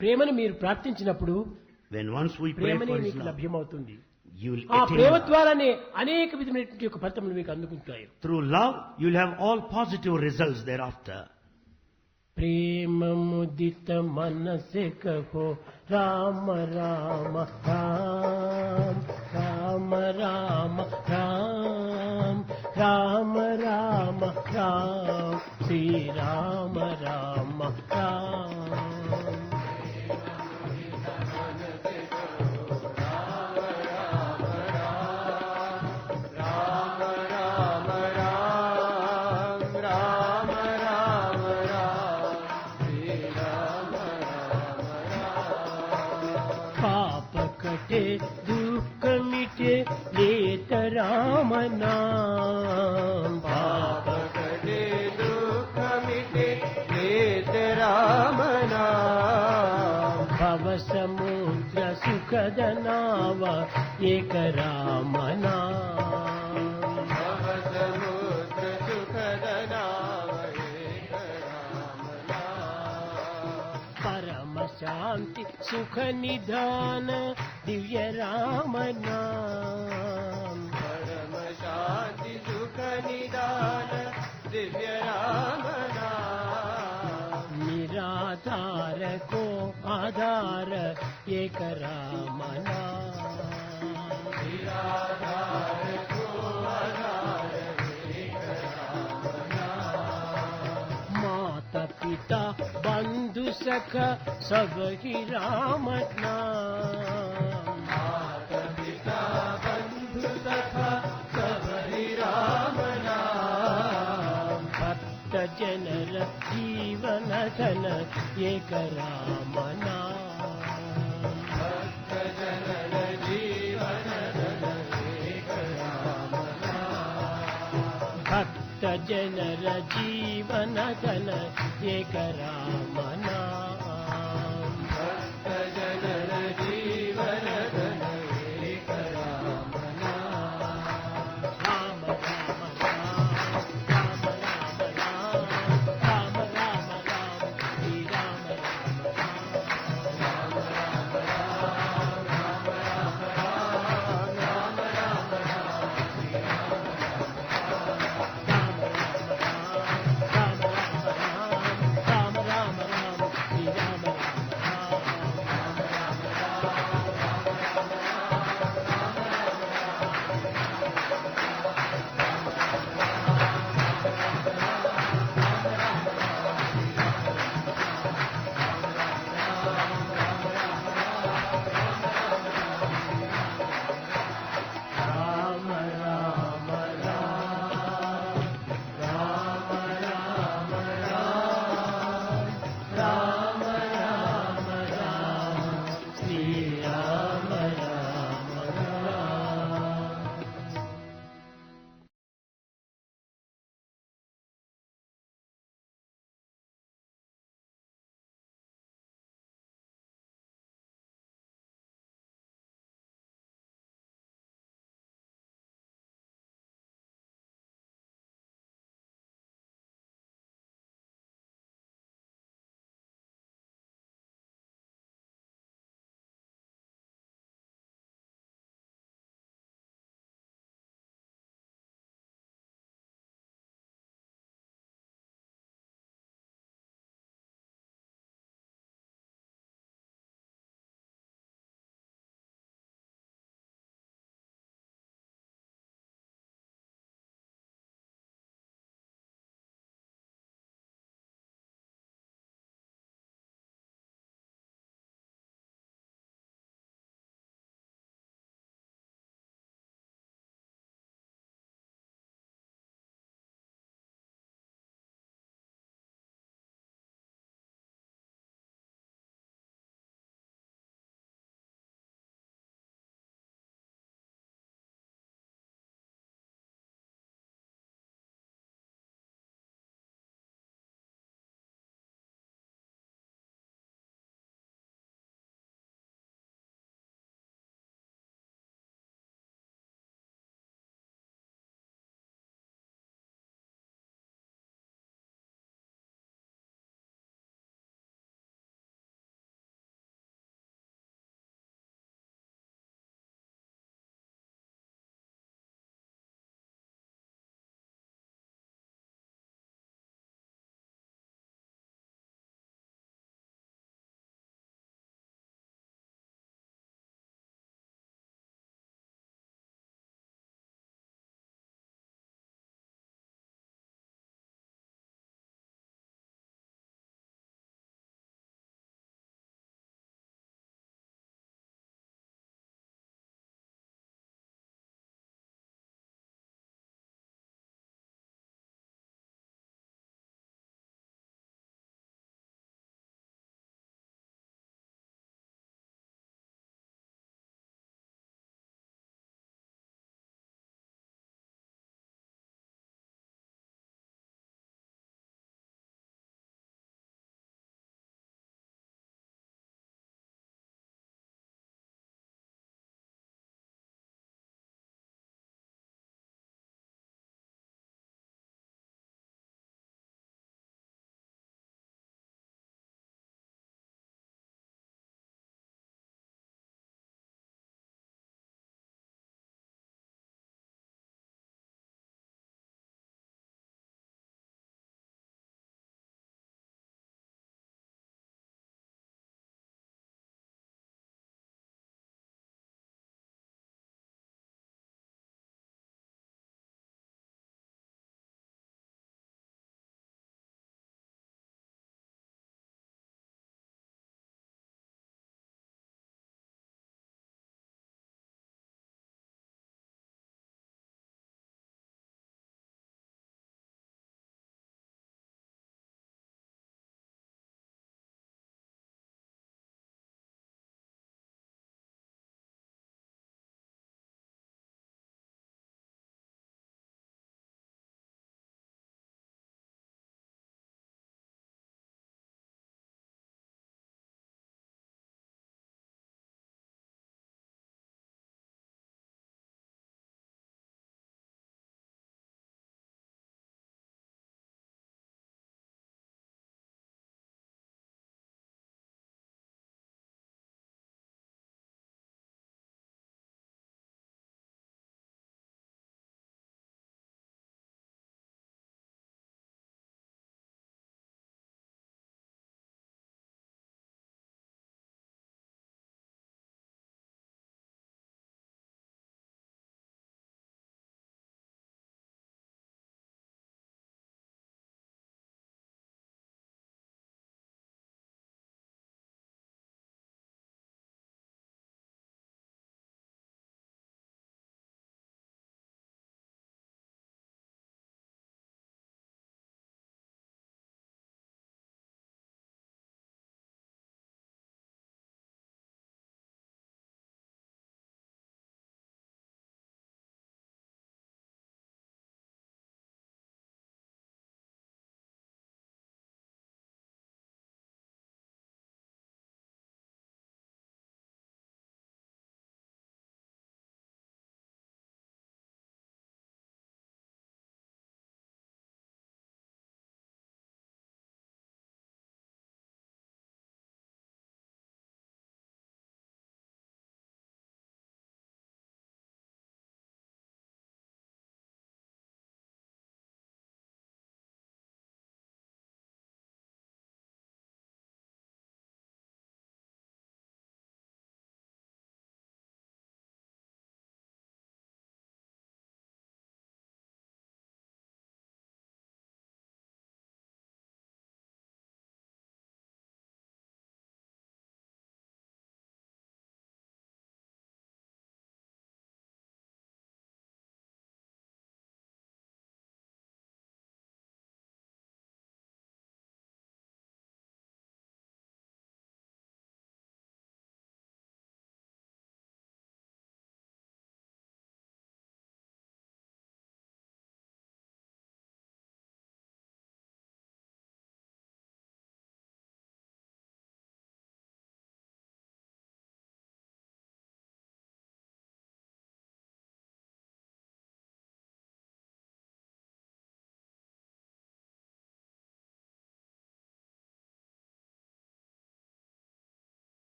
ప్రేమను మీరు ప్రార్థించినప్పుడు When once we pray ప్రేమనే for His మీకు love, లభ్యమవుతుంది. you will ఆ attain ప్రేమ love. ద్వారానే అనేక విధమైనటువంటి యొక్క ఫలితములు మీకు అందుకుంటాయి. Through love, you will have all positive results thereafter. ప్రేమ ముదిత మనసే కహో రామ రామ రామ రామ రామ రామ రామ రామ రామ శ్రీ రామ రామ రామ. दुख मिटे लेत राम नाम. पाप कटे दुख मिटे लेत राम नाम. भव समुद्र सुखद नाव एक राम नाम. भव समुद्र सुखद नाव एक राम नाम. శాంతి సుఖ నిధాన దివ్య రామ నామ. పరమ శాంతి సుఖ నిదాన దివ్య రామ నామ. నిరాధార కో ఆధార ఏక రామ నామ. నిరాధార కో ఆధార ఏక రామ నామ. माता पिता बंधु सखा सब ही राम नाम. माता पिता बंधु सखा सब ही राम नाम. भक्त जनर जीवन धन एक राम नाम. भक्त जनर जीवन धन एक राम नाम. भक्त जनर जीवन धन एक राम नाम.